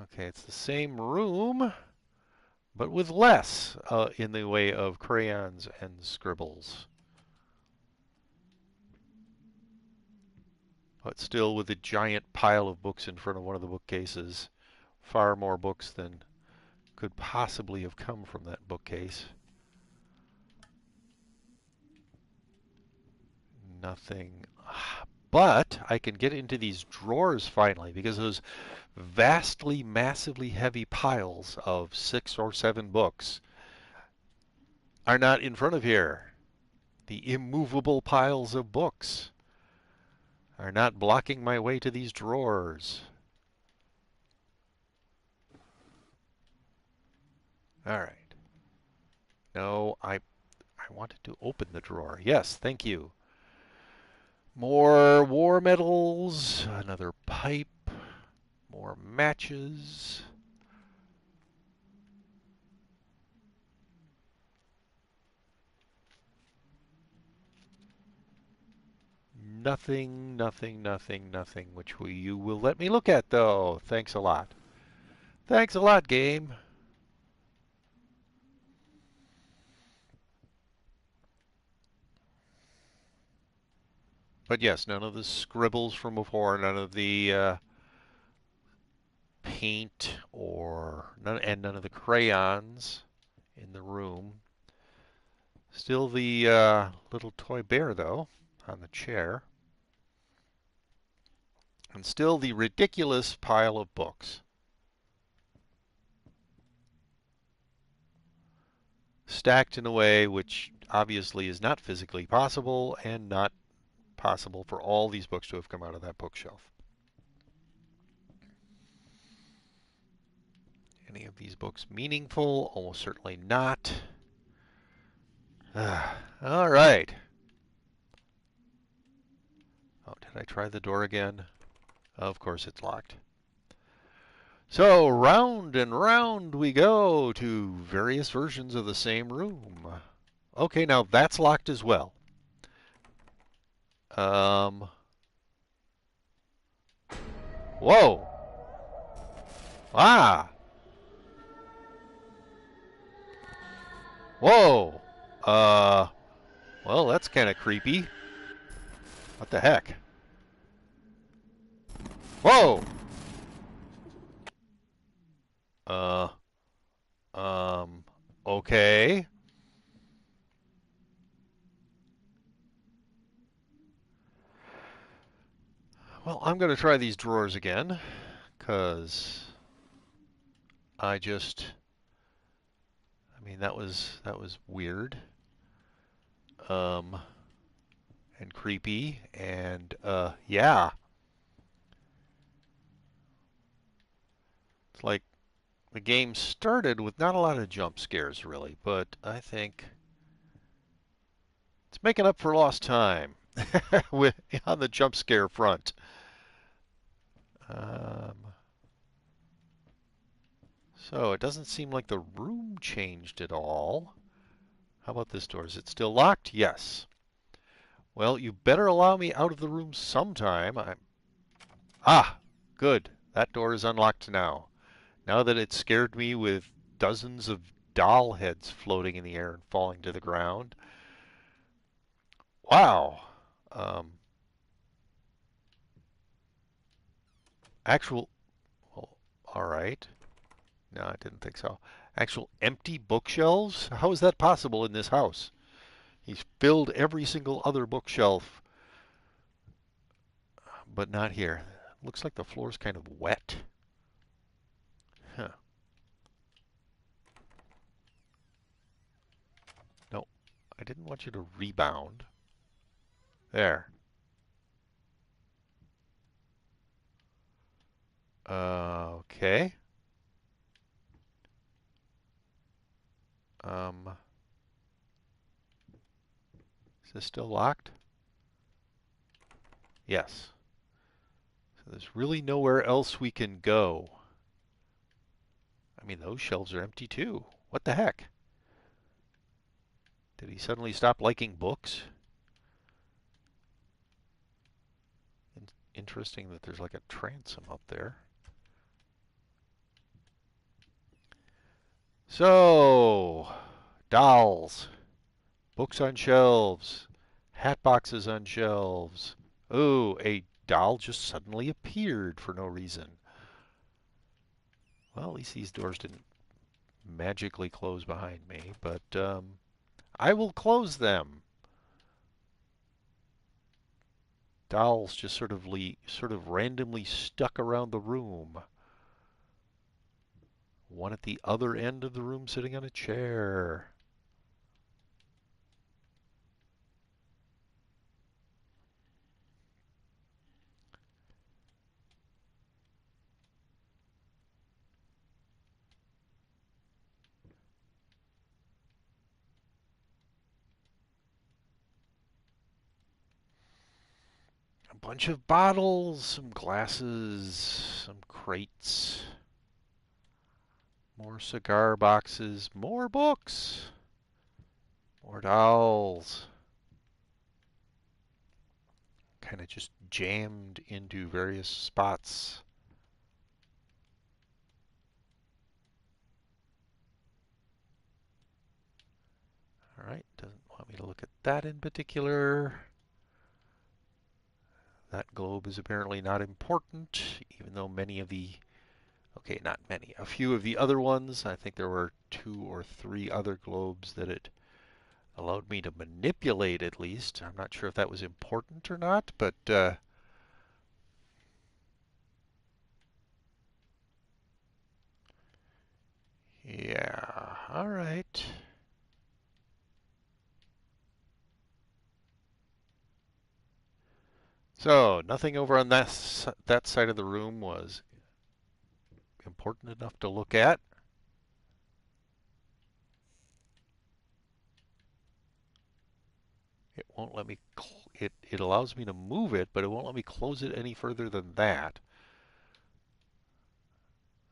Okay, it's the same room, but with less in the way of crayons and scribbles. but still with a giant pile of books in front of one of the bookcases. Far more books than could possibly have come from that bookcase. Nothing. But I can get into these drawers finally because those vastly, massively heavy piles of 6 or 7 books are not in front of here. The immovable piles of books are not blocking my way to these drawers. All right. No, I wanted to open the drawer. Yes, thank you. More war medals, another pipe, more matches. Nothing, nothing, nothing, nothing, which you will let me look at, though. Thanks a lot. Thanks a lot, game. But yes, none of the scribbles from before, none of the paint none of the crayons in the room. Still the little toy bear, though, on the chair. And still the ridiculous pile of books. Stacked in a way which obviously is not physically possible and not possible for all these books to have come out of that bookshelf. Any of these books meaningful? Almost certainly not. All right. Oh, did I try the door again? Of course it's locked. So round and round we go to various versions of the same room. Okay, now that's locked as well. Whoa. Ah. Whoa. Well, that's kind of creepy. What the heck? Whoa. Okay. Well, I'm going to try these drawers again, because I mean, that was weird, and creepy, and yeah, it's like the game started with not a lot of jump scares, really, but I think it's making up for lost time on the jump scare front. Um, so it doesn't seem like the room changed at all. How about this door? Is it still locked? Yes. Well, you better allow me out of the room sometime. Ah, good. That door is unlocked now. Now that it scared me with dozens of doll heads floating in the air and falling to the ground. Wow. Um, actual, well, all right. No, I didn't think so. Actual empty bookshelves? How is that possible in this house? He's filled every single other bookshelf, but not here. Looks like the floor's kind of wet. Huh. No, I didn't want you to rebound. There. Okay. Is this still locked? Yes. So there's really nowhere else we can go. I mean, those shelves are empty too. What the heck? Did he suddenly stop liking books? Interesting that there's like a transom up there. So, dolls, books on shelves, hat boxes on shelves. Ooh, a doll just suddenly appeared for no reason. Well, at least these doors didn't magically close behind me, but I will close them. Dolls just sort of randomly stuck around the room. One at the other end of the room sitting on a chair. A bunch of bottles, some glasses, some crates, more cigar boxes, more books, more dolls. Kind of just jammed into various spots. Alright, doesn't want me to look at that in particular. That globe is apparently not important, even though many of the, okay, not many, a few of the other ones, I think there were 2 or 3 other globes that it allowed me to manipulate at least. I'm not sure if that was important or not, but yeah, alright. So, nothing over on that side of the room was important enough to look at. It won't let me, it allows me to move it, but it won't let me close it any further than that.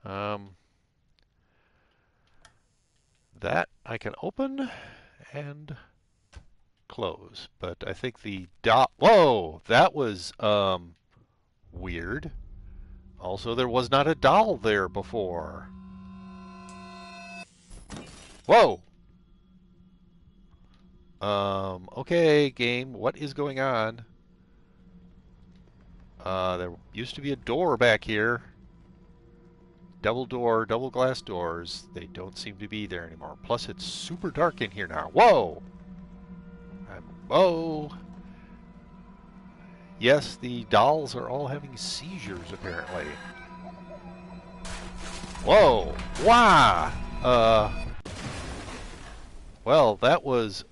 That I can open and close, but I think the dot, whoa, that was weird. Also, there was not a doll there before. Whoa! Okay, game, what is going on? There used to be a door back here. Double door, double glass doors. They don't seem to be there anymore. Plus, it's super dark in here now. Whoa! Whoa! Yes, the dolls are all having seizures, apparently. Whoa! Wow! Well, that was,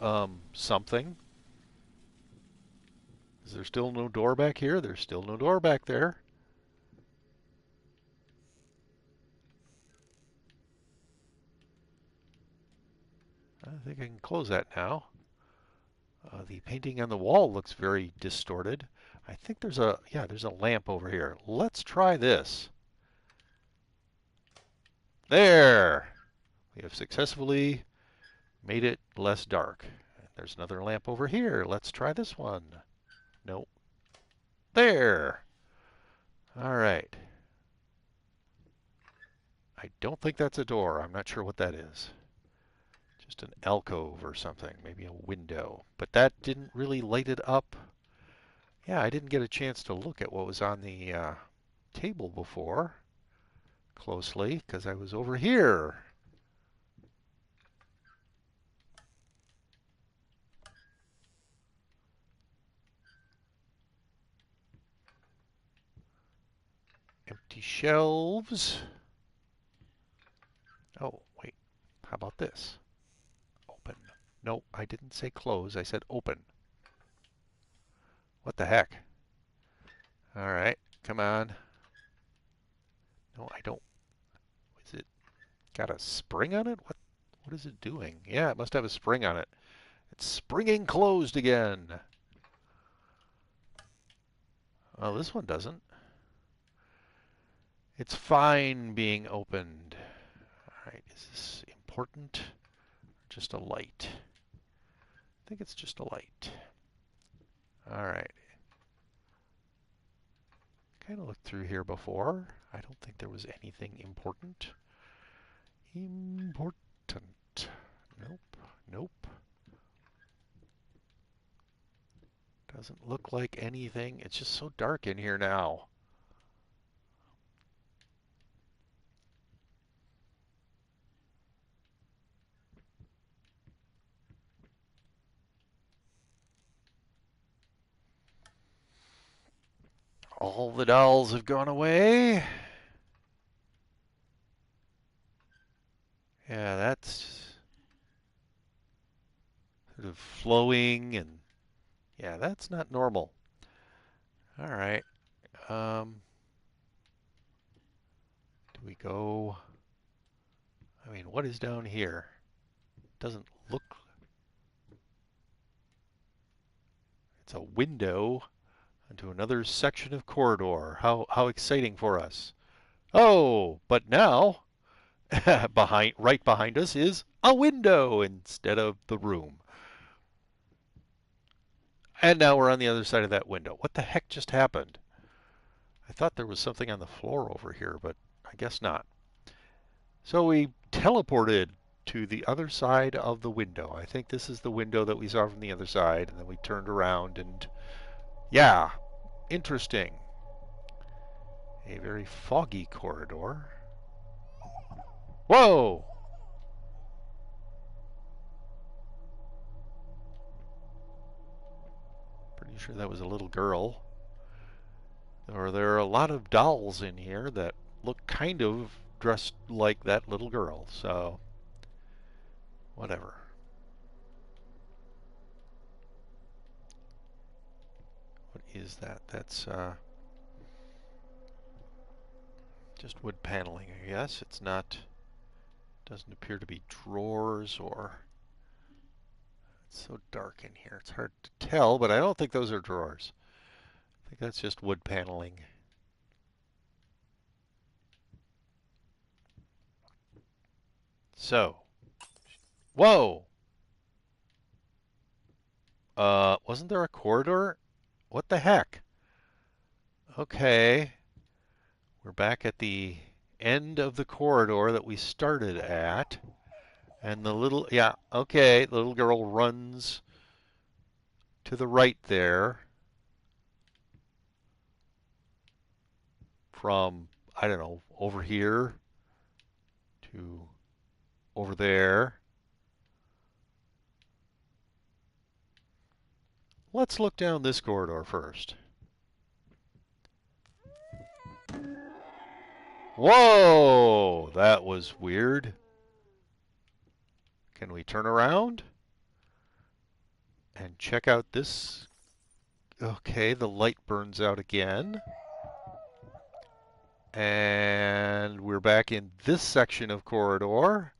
something. Is there still no door back here? There's still no door back there. I think I can close that now. The painting on the wall looks very distorted. I think there's a, yeah, there's a lamp over here. Let's try this. There! We have successfully made it less dark. There's another lamp over here. Let's try this one. Nope. There! Alright. I don't think that's a door. I'm not sure what that is. Just an alcove or something. Maybe a window. But that didn't really light it up. Yeah, I didn't get a chance to look at what was on the table before closely because I was over here. Empty shelves. Oh, wait. How about this? Open. No, I didn't say close. I said open. What the heck? All right. Come on. No, I don't. Is it got a spring on it? What is it doing? Yeah, it must have a spring on it. It's springing closed again. Well, this one doesn't. It's fine being opened. All right, is this important? Just a light. I think it's just a light. All right. Kind of looked through here before. I don't think there was anything important. Important. Nope. Nope. Doesn't look like anything. It's just so dark in here now. All the dolls have gone away. Yeah, that's sort of flowing and yeah, that's not normal. All right. Do we go? I mean, what is down here? Doesn't look. It's a window into another section of corridor. How exciting for us. Oh, but now right behind us is a window instead of the room. And now we're on the other side of that window. What the heck just happened? I thought there was something on the floor over here, but I guess not. So we teleported to the other side of the window. I think this is the window that we saw from the other side, and then we turned around and yeah, interesting. A very foggy corridor. Whoa! Pretty sure that was a little girl. Or there are a lot of dolls in here that look kind of dressed like that little girl, so whatever. What is that? That's just wood paneling, I guess. It's not, doesn't appear to be drawers or, it's so dark in here. It's hard to tell, but I don't think those are drawers. I think that's just wood paneling. So, whoa! Wasn't there a corridor? What the heck? Okay. We're back at the end of the corridor that we started at. And the little, yeah, okay, the little girl runs to the right there from, I don't know, over here to over there. Let's look down this corridor first. Whoa! That was weird. Can we turn around and check out this? Okay, the light burns out again. And we're back in this section of corridor.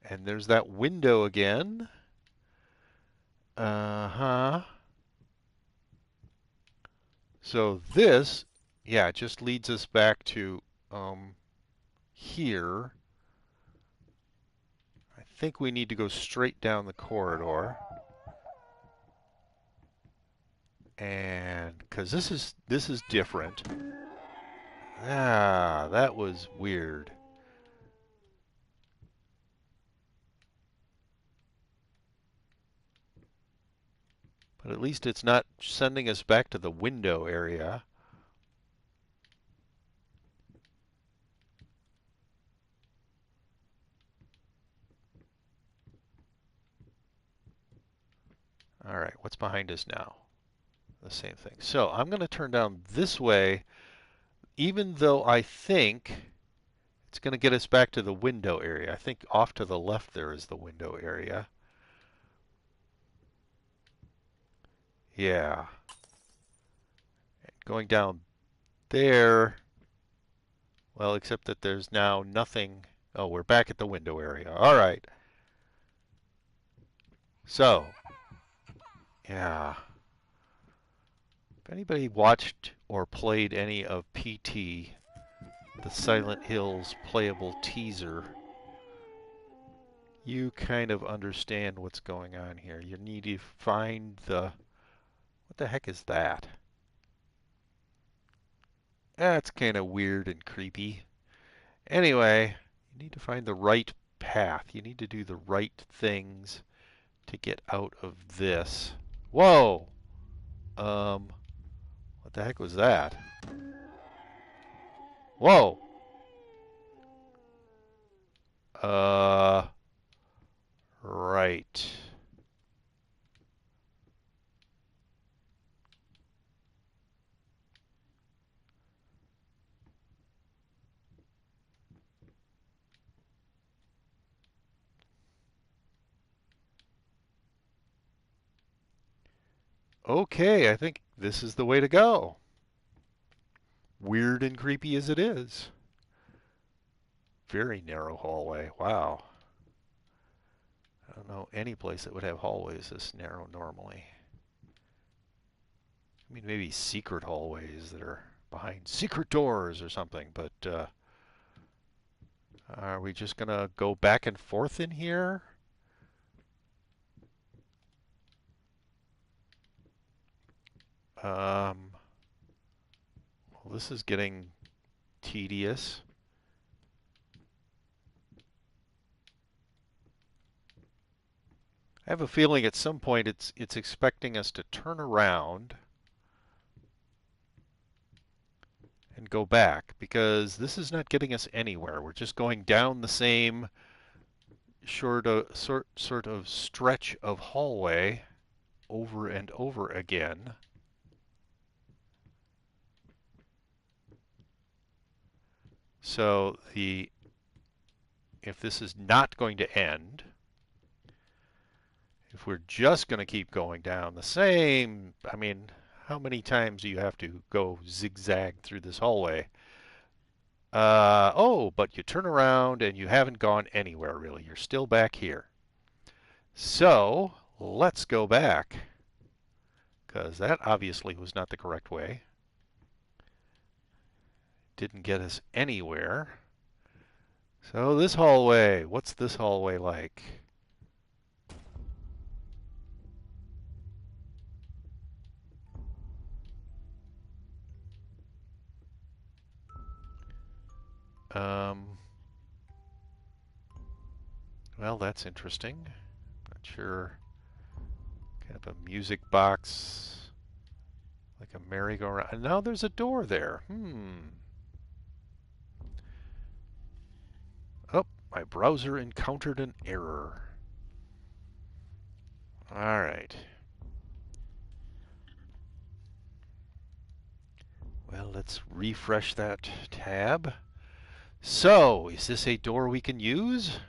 And there's that window again. Uh-huh. So this, yeah, just leads us back to here. I think we need to go straight down the corridor. And because this is different. Ah, that was weird. But at least it's not sending us back to the window area. All right, what's behind us now? The same thing. So I'm going to turn down this way, even though I think it's going to get us back to the window area. I think off to the left there is the window area. Yeah. Going down there, well, except that there's now nothing. Oh, we're back at the window area. All right. So, yeah. If anybody watched or played any of PT, the Silent Hills playable teaser, you kind of understand what's going on here. You need to find the... What the heck is that? That's kind of weird and creepy. Anyway, you need to find the right path. You need to do the right things to get out of this. Whoa! What the heck was that? Whoa! Uh, right. Okay, I think this is the way to go. Weird and creepy as it is. Very narrow hallway. Wow. I don't know any place that would have hallways this narrow normally. I mean, maybe secret hallways that are behind secret doors or something, but are we just gonna go back and forth in here? Well, this is getting tedious. I have a feeling at some point it's expecting us to turn around and go back because this is not getting us anywhere. We're just going down the same sort of stretch of hallway over and over again. So if this is not going to end, if we're just going to keep going down the same, I mean, how many times do you have to go zigzag through this hallway? Oh, but you turn around and you haven't gone anywhere really. You're still back here. So let's go back, because that obviously was not the correct way. Didn't get us anywhere. So this hallway, what's this hallway like? Um, well, that's interesting. Not sure. Kind of a music box, like a merry-go-round. And now there's a door there. Oh, my browser encountered an error. All right. Well, let's refresh that tab. So, is this a door we can use?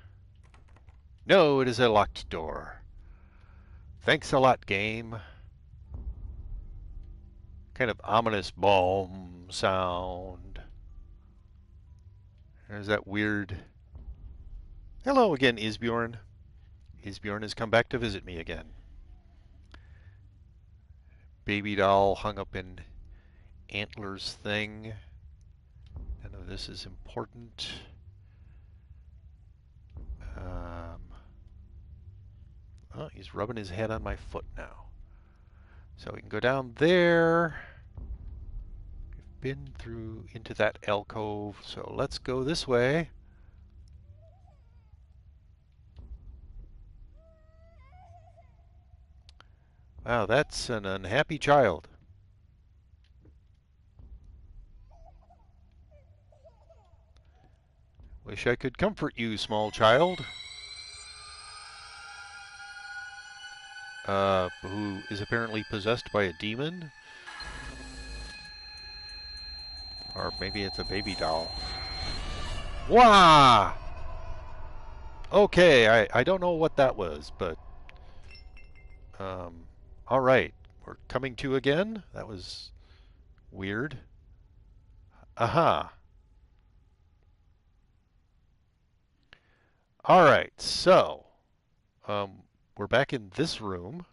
No, it is a locked door. Thanks a lot, game. Kind of ominous boom sound. There's that weird... Hello again, Isbjorn. Isbjorn has come back to visit me again. Baby doll hung up in antlers thing. None of this is important. Oh, he's rubbing his head on my foot now. So we can go down there. We've been through into that alcove, so let's go this way. Wow, that's an unhappy child. Wish I could comfort you, small child. Who is apparently possessed by a demon. Or maybe it's a baby doll. Wah! Okay, I don't know what that was, but... Alright, we're coming to again? That was weird. Aha. Alright, so... we're back in this room,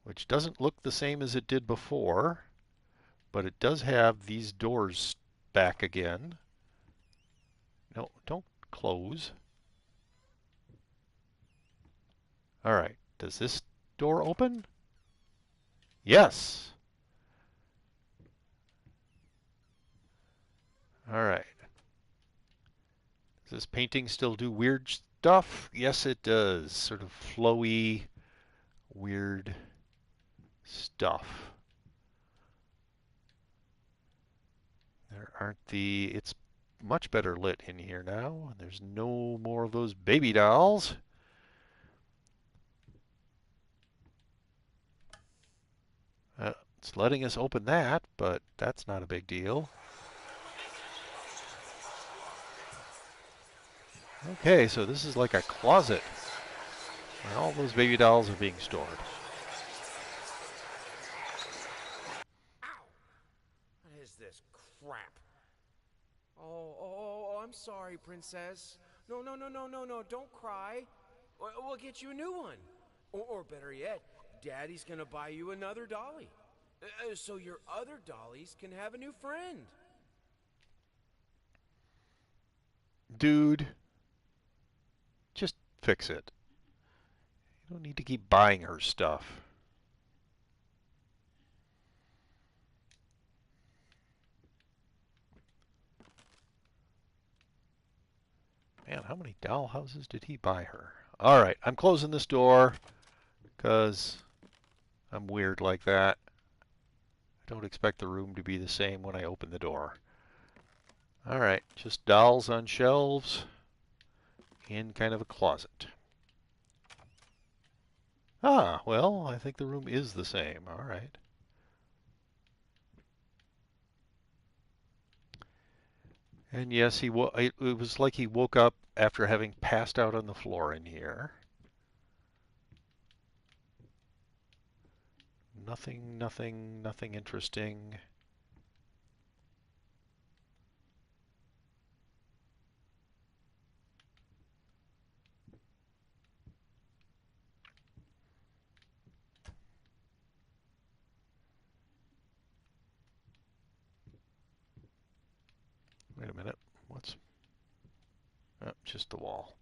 which doesn't look the same as it did before, but it does have these doors back again. No, don't close. Alright, does this door open? Yes. Alright. Does this painting still do weird stuff? Yes, it does. Sort of flowy, weird stuff. There aren't the... It's much better lit in here now. There's no more of those baby dolls. It's letting us open that, but that's not a big deal. Okay, so this is like a closet where all those baby dolls are being stored. Ow! What is this crap? Oh, I'm sorry, Princess. No, no, no, no, no, no, don't cry. We'll get you a new one. Or better yet, Daddy's gonna buy you another dolly. So your other dollies can have a new friend. Dude, just fix it. You don't need to keep buying her stuff. Man, how many doll houses did he buy her? All right, I'm closing this door because I'm weird like that. I don't expect the room to be the same when I open the door. All right, just dolls on shelves in kind of a closet. Ah, well, I think the room is the same. All right. And yes, it was like he woke up after having passed out on the floor in here. Nothing interesting. Wait a minute. What's... Oh, just the wall.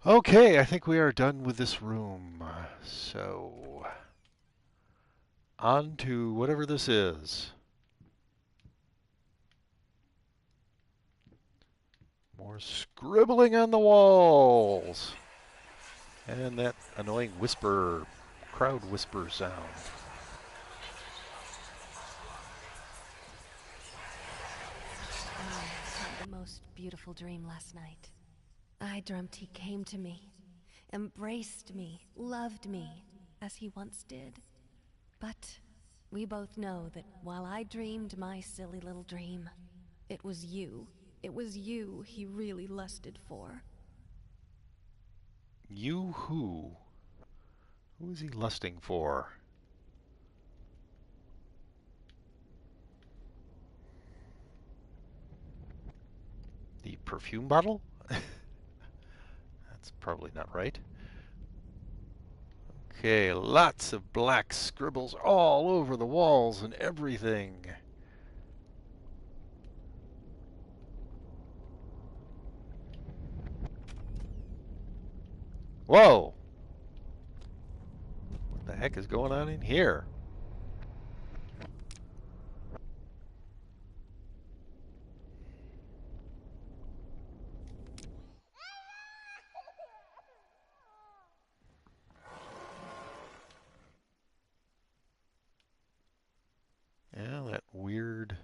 Okay, I think we are done with this room. So, on to whatever this is. More scribbling on the walls. And that annoying whisper, crowd whisper sound. I had the most beautiful dream last night. I dreamt he came to me, embraced me, loved me, as he once did. But we both know that while I dreamed my silly little dream, it was you he really lusted for. You who? Who is he lusting for? The perfume bottle? That's probably not right. Okay, lots of black scribbles all over the walls and everything. Whoa! What the heck is going on in here? Yeah, that weird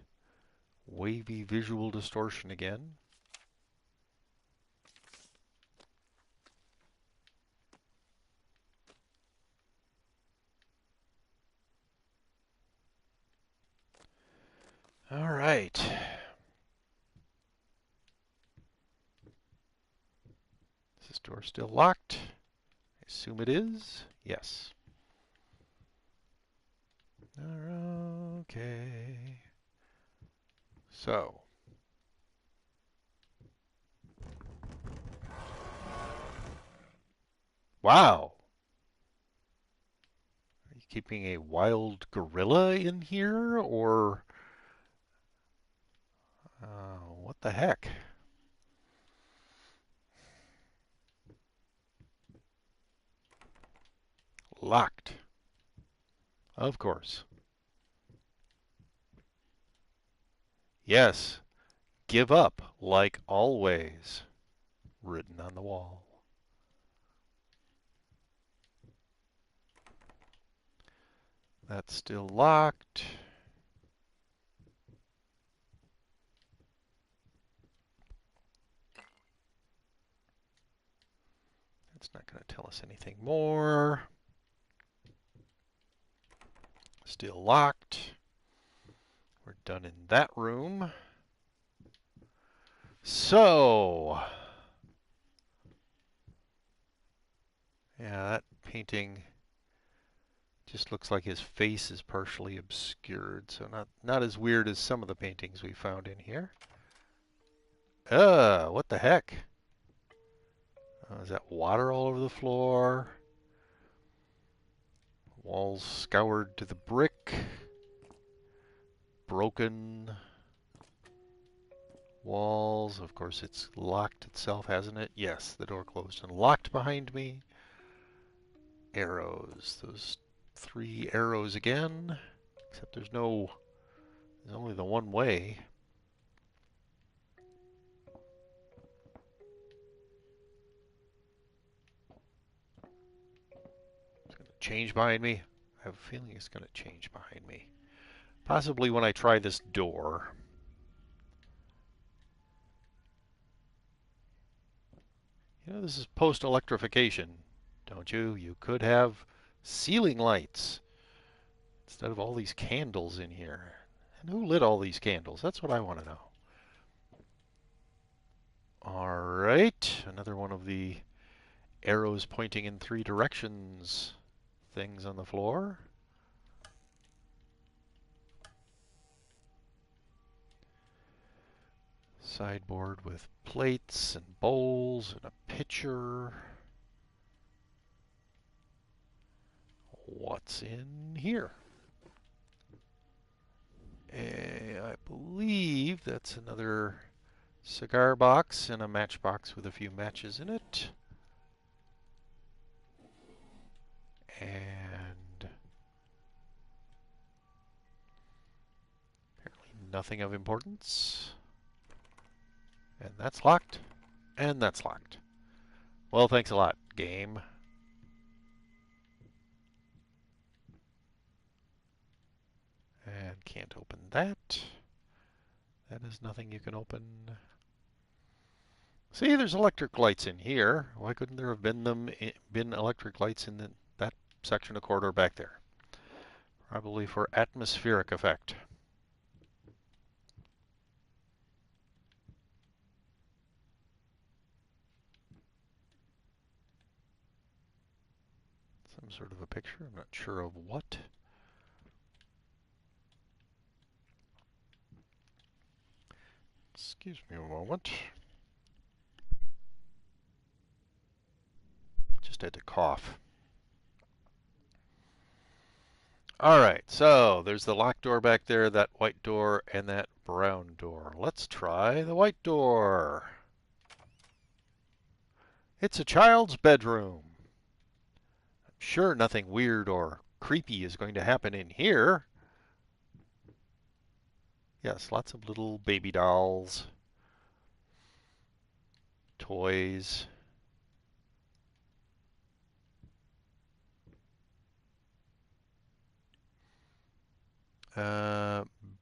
wavy visual distortion again. All right. Is this door still locked? I assume it is. Yes. Okay. So. Wow. Are you keeping a wild gorilla in here, or what the heck? Locked. Of course. Yes. Give up, like always. written on the wall. That's still locked. It's not going to tell us anything more. Still locked. We're done in that room. So, yeah, that painting just looks like his face is partially obscured, so not as weird as some of the paintings we found in here. What the heck? Is that water all over the floor? Walls scoured to the brick. Broken walls. Of course, it's locked itself, hasn't it? Yes, the door closed and locked behind me. Arrows. Those 3 arrows again. Except there's only the one way. It's going to change behind me. I have a feeling it's going to change behind me. Possibly when I try this door. You know, this is post-electrification, don't you? You could have ceiling lights instead of all these candles in here. And who lit all these candles? That's what I want to know. All right, another one of the arrows pointing in 3 directions things on the floor. Sideboard with plates and bowls and a pitcher. What's in here? I believe that's another cigar box and a matchbox with a few matches in it. And apparently nothing of importance. And that's locked. And that's locked. Well, thanks a lot, game. And can't open that. That is nothing you can open. See, there's electric lights in here. Why couldn't there have been electric lights in that section of corridor back there? Probably for atmospheric effect. Some sort of a picture. I'm not sure of what. Excuse me a moment. Just had to cough. Alright, so there's the locked door back there, that white door, and that brown door. Let's try the white door. It's a child's bedroom. I'm sure nothing weird or creepy is going to happen in here. Yes, lots of little baby dolls, toys.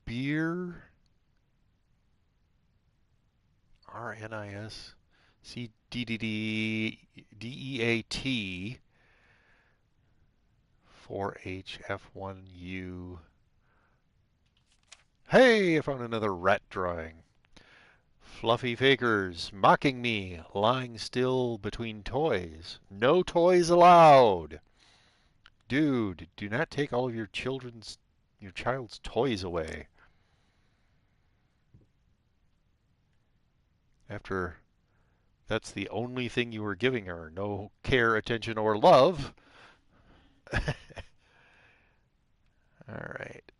Beer. RNIS. CDDDEAT. 4HF1U. Hey, I found another rat drawing. Fluffy fakers mocking me, lying still between toys. No toys allowed. Dude, do not take all of your child's toys away. After that's the only thing you were giving her, no care, attention, or love. Alright.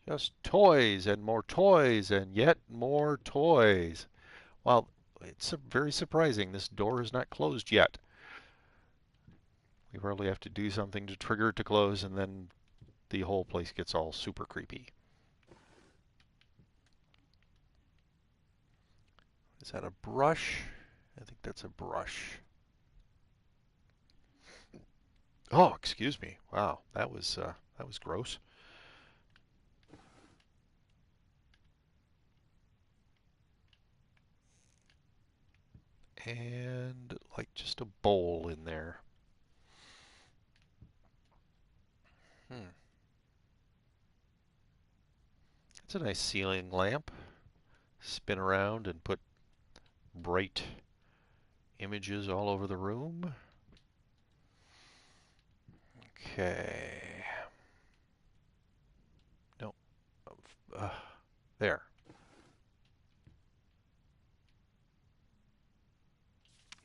Just toys and yet more toys. Well, it's very surprising. This door is not closed yet. We probably have to do something to trigger it to close, and then the whole place gets all super creepy. Is that a brush? I think that's a brush. Oh, excuse me. Wow, that was gross. And like just a bowl in there. Hmm. It's a nice ceiling lamp. Spin around and put bright images all over the room. Okay. No. Uh, there.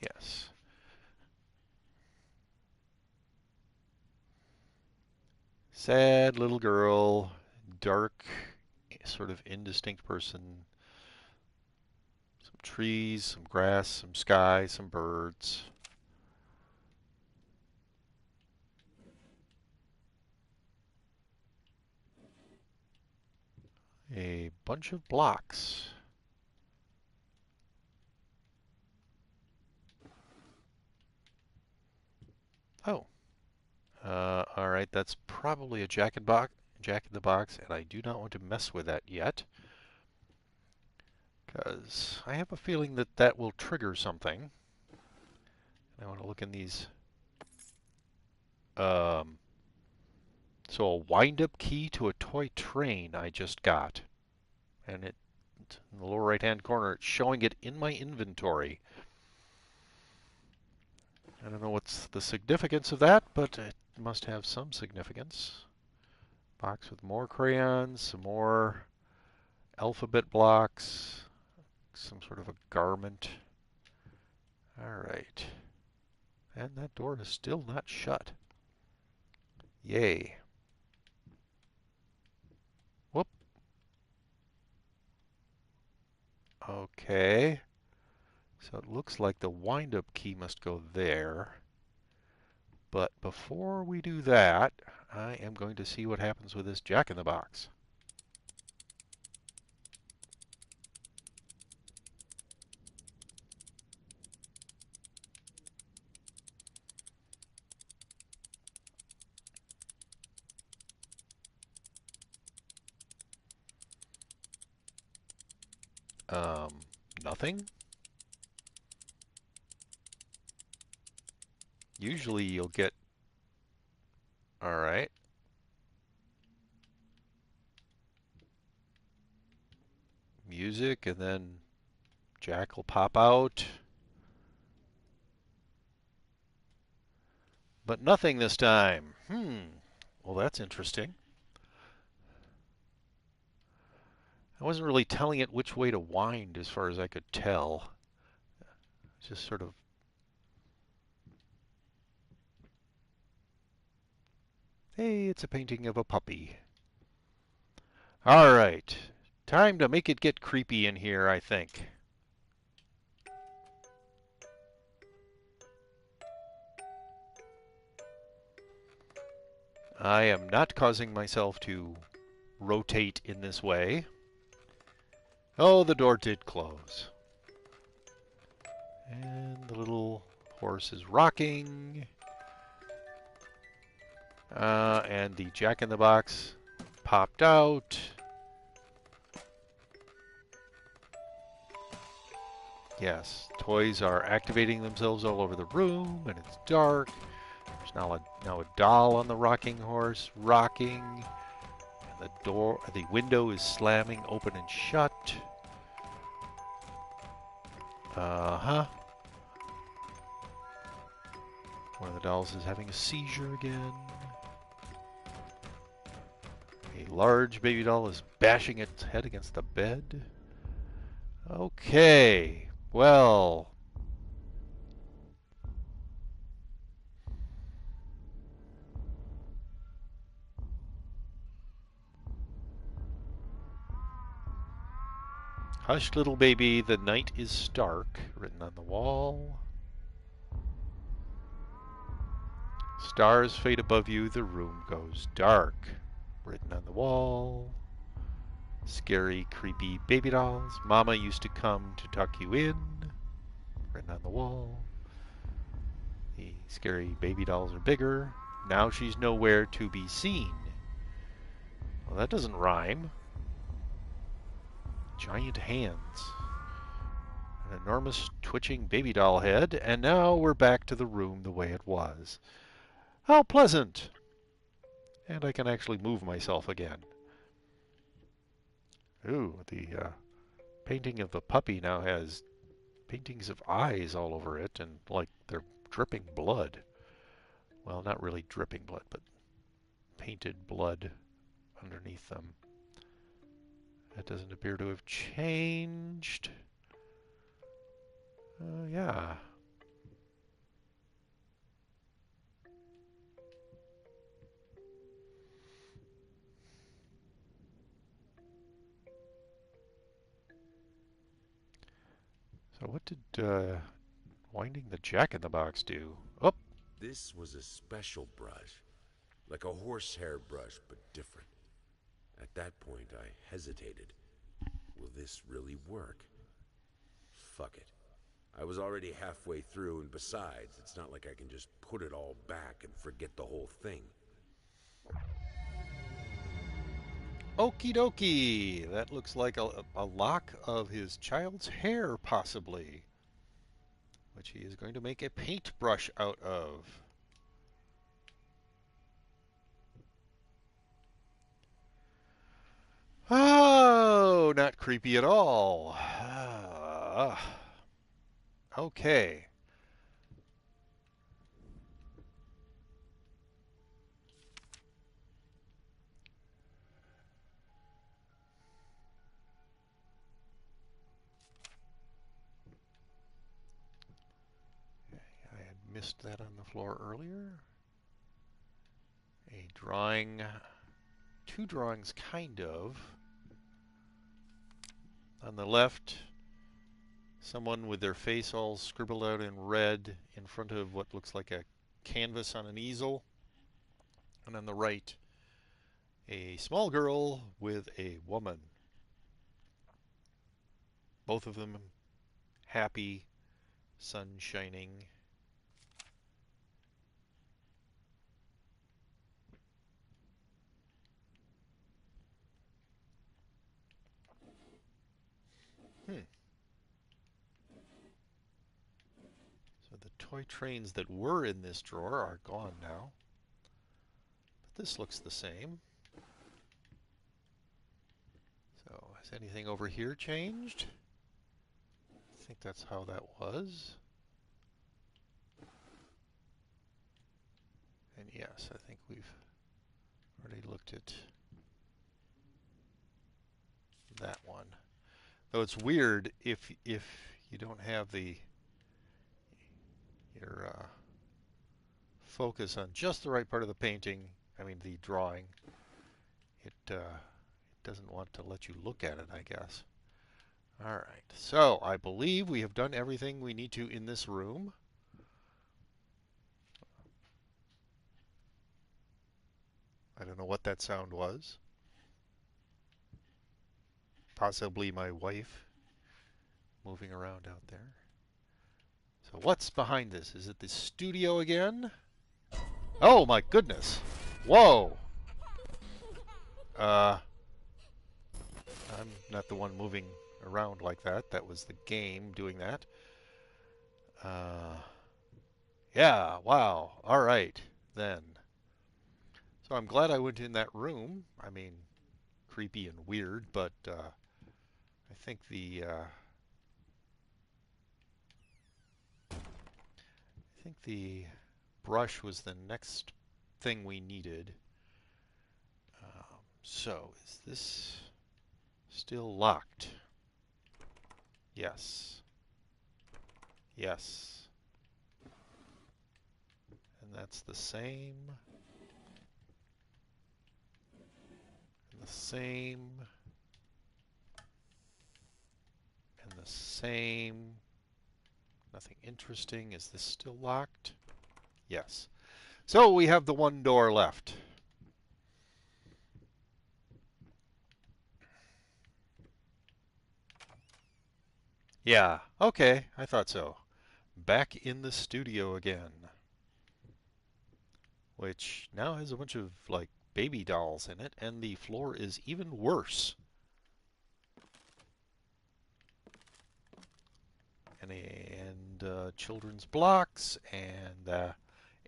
Yes. Sad little girl, dark, sort of indistinct person. Some trees, some grass, some sky, some birds. A bunch of blocks. Oh. All right, that's probably a Jack in the Box, and I do not want to mess with that yet, because I have a feeling that that will trigger something. I want to look in these. Um, so a wind-up key to a toy train I just got, and it in the lower right-hand corner, it's showing it in my inventory. I don't know what's the significance of that, but it must have some significance. Box with more crayons, some more alphabet blocks, some sort of a garment. All right. And that door is still not shut. Yay. Whoop. Okay. So it looks like the wind-up key must go there. But before we do that, I am going to see what happens with this Jack in the Box. Nothing? Usually you'll get... Alright. Music, and then Jack will pop out. But nothing this time. Well, that's interesting. I wasn't really telling it which way to wind as far as I could tell. Just sort of... Hey, it's a painting of a puppy. All right. Time to make it get creepy in here, I think. I am not causing myself to rotate in this way. Oh, the door did close. And the little horse is rocking. And the Jack in the Box popped out. Yes, toys are activating themselves all over the room, and it's dark. There's now a doll on the rocking horse rocking. And the window is slamming open and shut. Uh-huh. One of the dolls is having a seizure again. A large baby doll is bashing its head against the bed. Okay, well. Hush, little baby, the night is stark, written on the wall. Stars fade above you, the room goes dark, written on the wall. Scary, creepy baby dolls. Mama used to come to tuck you in. Written on the wall. The scary baby dolls are bigger. Now she's nowhere to be seen. Well, that doesn't rhyme. Giant hands. An enormous twitching baby doll head. And now we're back to the room the way it was. How pleasant! And I can actually move myself again. Ooh, the painting of the puppy now has paintings of eyes all over it, and like they're dripping blood. Well, not really dripping blood, but painted blood underneath them. That doesn't appear to have changed. Yeah. So what did winding the jack-in-the-box do? Oh! This was a special brush. Like a horsehair brush, but different. At that point, I hesitated. Will this really work? Fuck it. I was already halfway through, and besides, it's not like I can just put it all back and forget the whole thing. Okie dokie! That looks like a lock of his child's hair, possibly. Which he is going to make a paintbrush out of. Oh, not creepy at all. Okay. I had missed that on the floor earlier. A drawing, two drawings kind of. On the left, someone with their face all scribbled out in red in front of what looks like a canvas on an easel. And on the right, a small girl with a woman. Both of them happy, sun shining. So the toy trains that were in this drawer are gone now. But this looks the same. So has anything over here changed? I think that's how that was. And yes, I think we've already looked at that one. Though it's weird if you don't have your focus on just the right part of the painting, I mean the drawing, it doesn't want to let you look at it, I guess. Alright, so I believe we have done everything we need to in this room. I don't know what that sound was. Possibly my wife moving around out there. So what's behind this? Is it the studio again? Oh my goodness! Whoa! I'm not the one moving around like that. That was the game doing that. Yeah, wow. Alright, then. So I'm glad I went in that room. I mean, creepy and weird, but I think the brush was the next thing we needed. So is this still locked? Yes. Yes. And that's the same. And the same. And the same. Nothing interesting. Is this still locked? Yes. So we have the one door left. Yeah, okay, I thought so. Back in the studio again, which now has a bunch of like baby dolls in it, and the floor is even worse. And children's blocks, and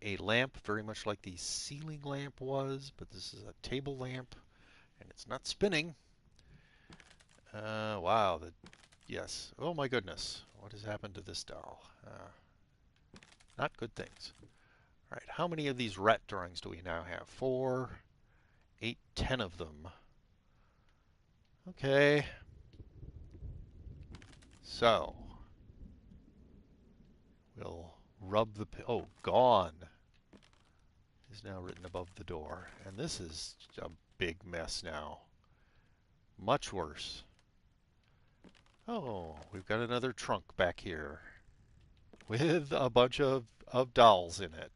a lamp very much like the ceiling lamp was, but this is a table lamp, and it's not spinning. Wow, yes. Oh my goodness, what has happened to this doll? Not good things. All right, how many of these rat drawings do we now have? 4, 8, 10 of them. Okay. So, we'll rub the... Oh, gone is now written above the door. And this is a big mess now. Much worse. Oh, we've got another trunk back here with a bunch of dolls in it.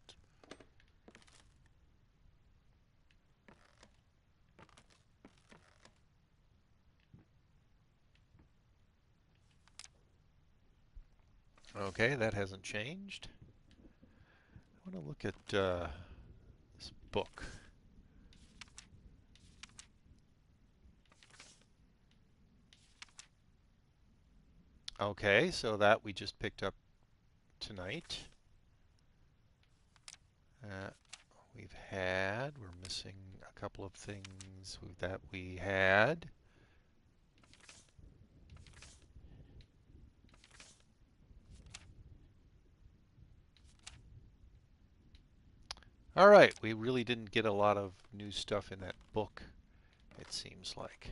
Okay, that hasn't changed. I want to look at this book. Okay, so that we just picked up tonight. We're missing a couple of things that we had. All right, we really didn't get a lot of new stuff in that book, it seems like.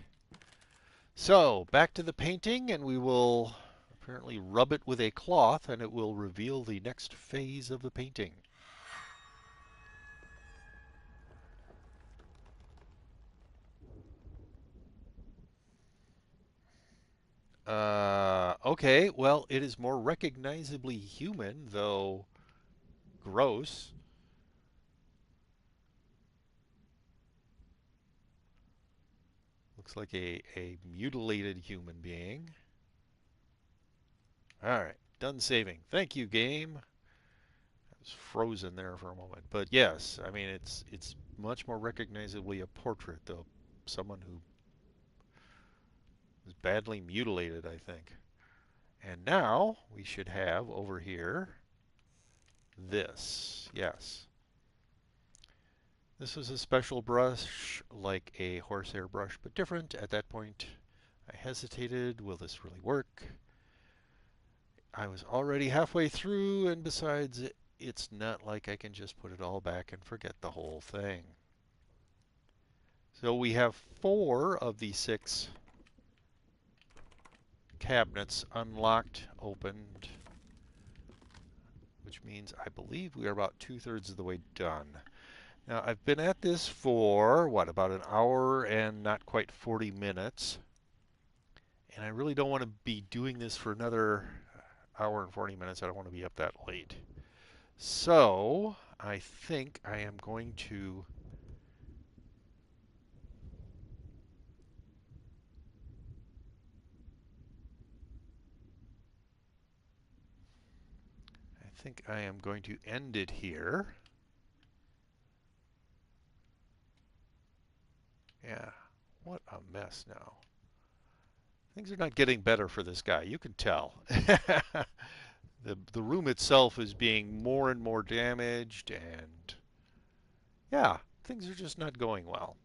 So, back to the painting, and we will apparently rub it with a cloth, and it will reveal the next phase of the painting. Okay, well, it is more recognizably human, though gross. Looks like a mutilated human being. Alright, done saving. Thank you, game. I was frozen there for a moment. But yes, I mean, it's much more recognizably a portrait, though. Someone who was badly mutilated, I think. And now we should have over here this. Yes. This was a special brush, like a horsehair brush, but different. At that point, I hesitated. Will this really work? I was already halfway through, and besides, it's not like I can just put it all back and forget the whole thing. So we have 4 of the 6 cabinets unlocked, opened, which means I believe we are about 2/3 of the way done. Now, I've been at this for, what, about an hour and not quite 40 minutes. And I really don't want to be doing this for another hour and 40 minutes. I don't want to be up that late. So, I think I am going to end it here. Yeah, what a mess now. Things are not getting better for this guy. You can tell. The room itself is being more and more damaged, and yeah, things are just not going well.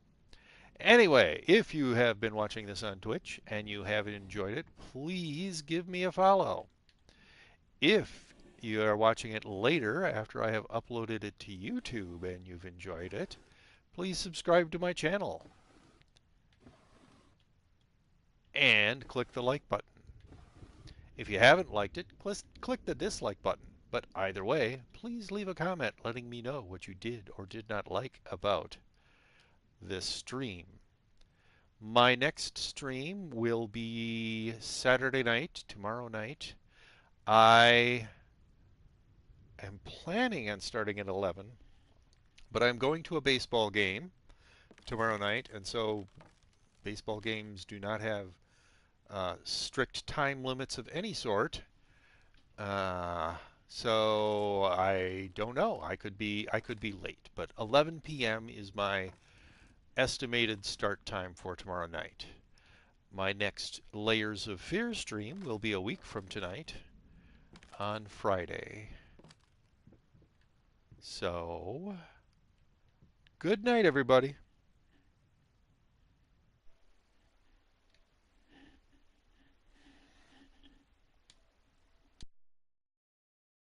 Anyway, if you have been watching this on Twitch and you have enjoyed it, please give me a follow. If you are watching it later after I have uploaded it to YouTube and you've enjoyed it, please subscribe to my channel and click the like button. If you haven't liked it, click the dislike button. But either way, please leave a comment letting me know what you did or did not like about this stream. My next stream will be Saturday night, tomorrow night. I am planning on starting at 11, but I'm going to a baseball game tomorrow night, and so baseball games do not have strict time limits of any sort. So I don't know. I could be late, but 11 p.m. is my estimated start time for tomorrow night. My next Layers of Fear stream will be a week from tonight on Friday. So, good night, everybody.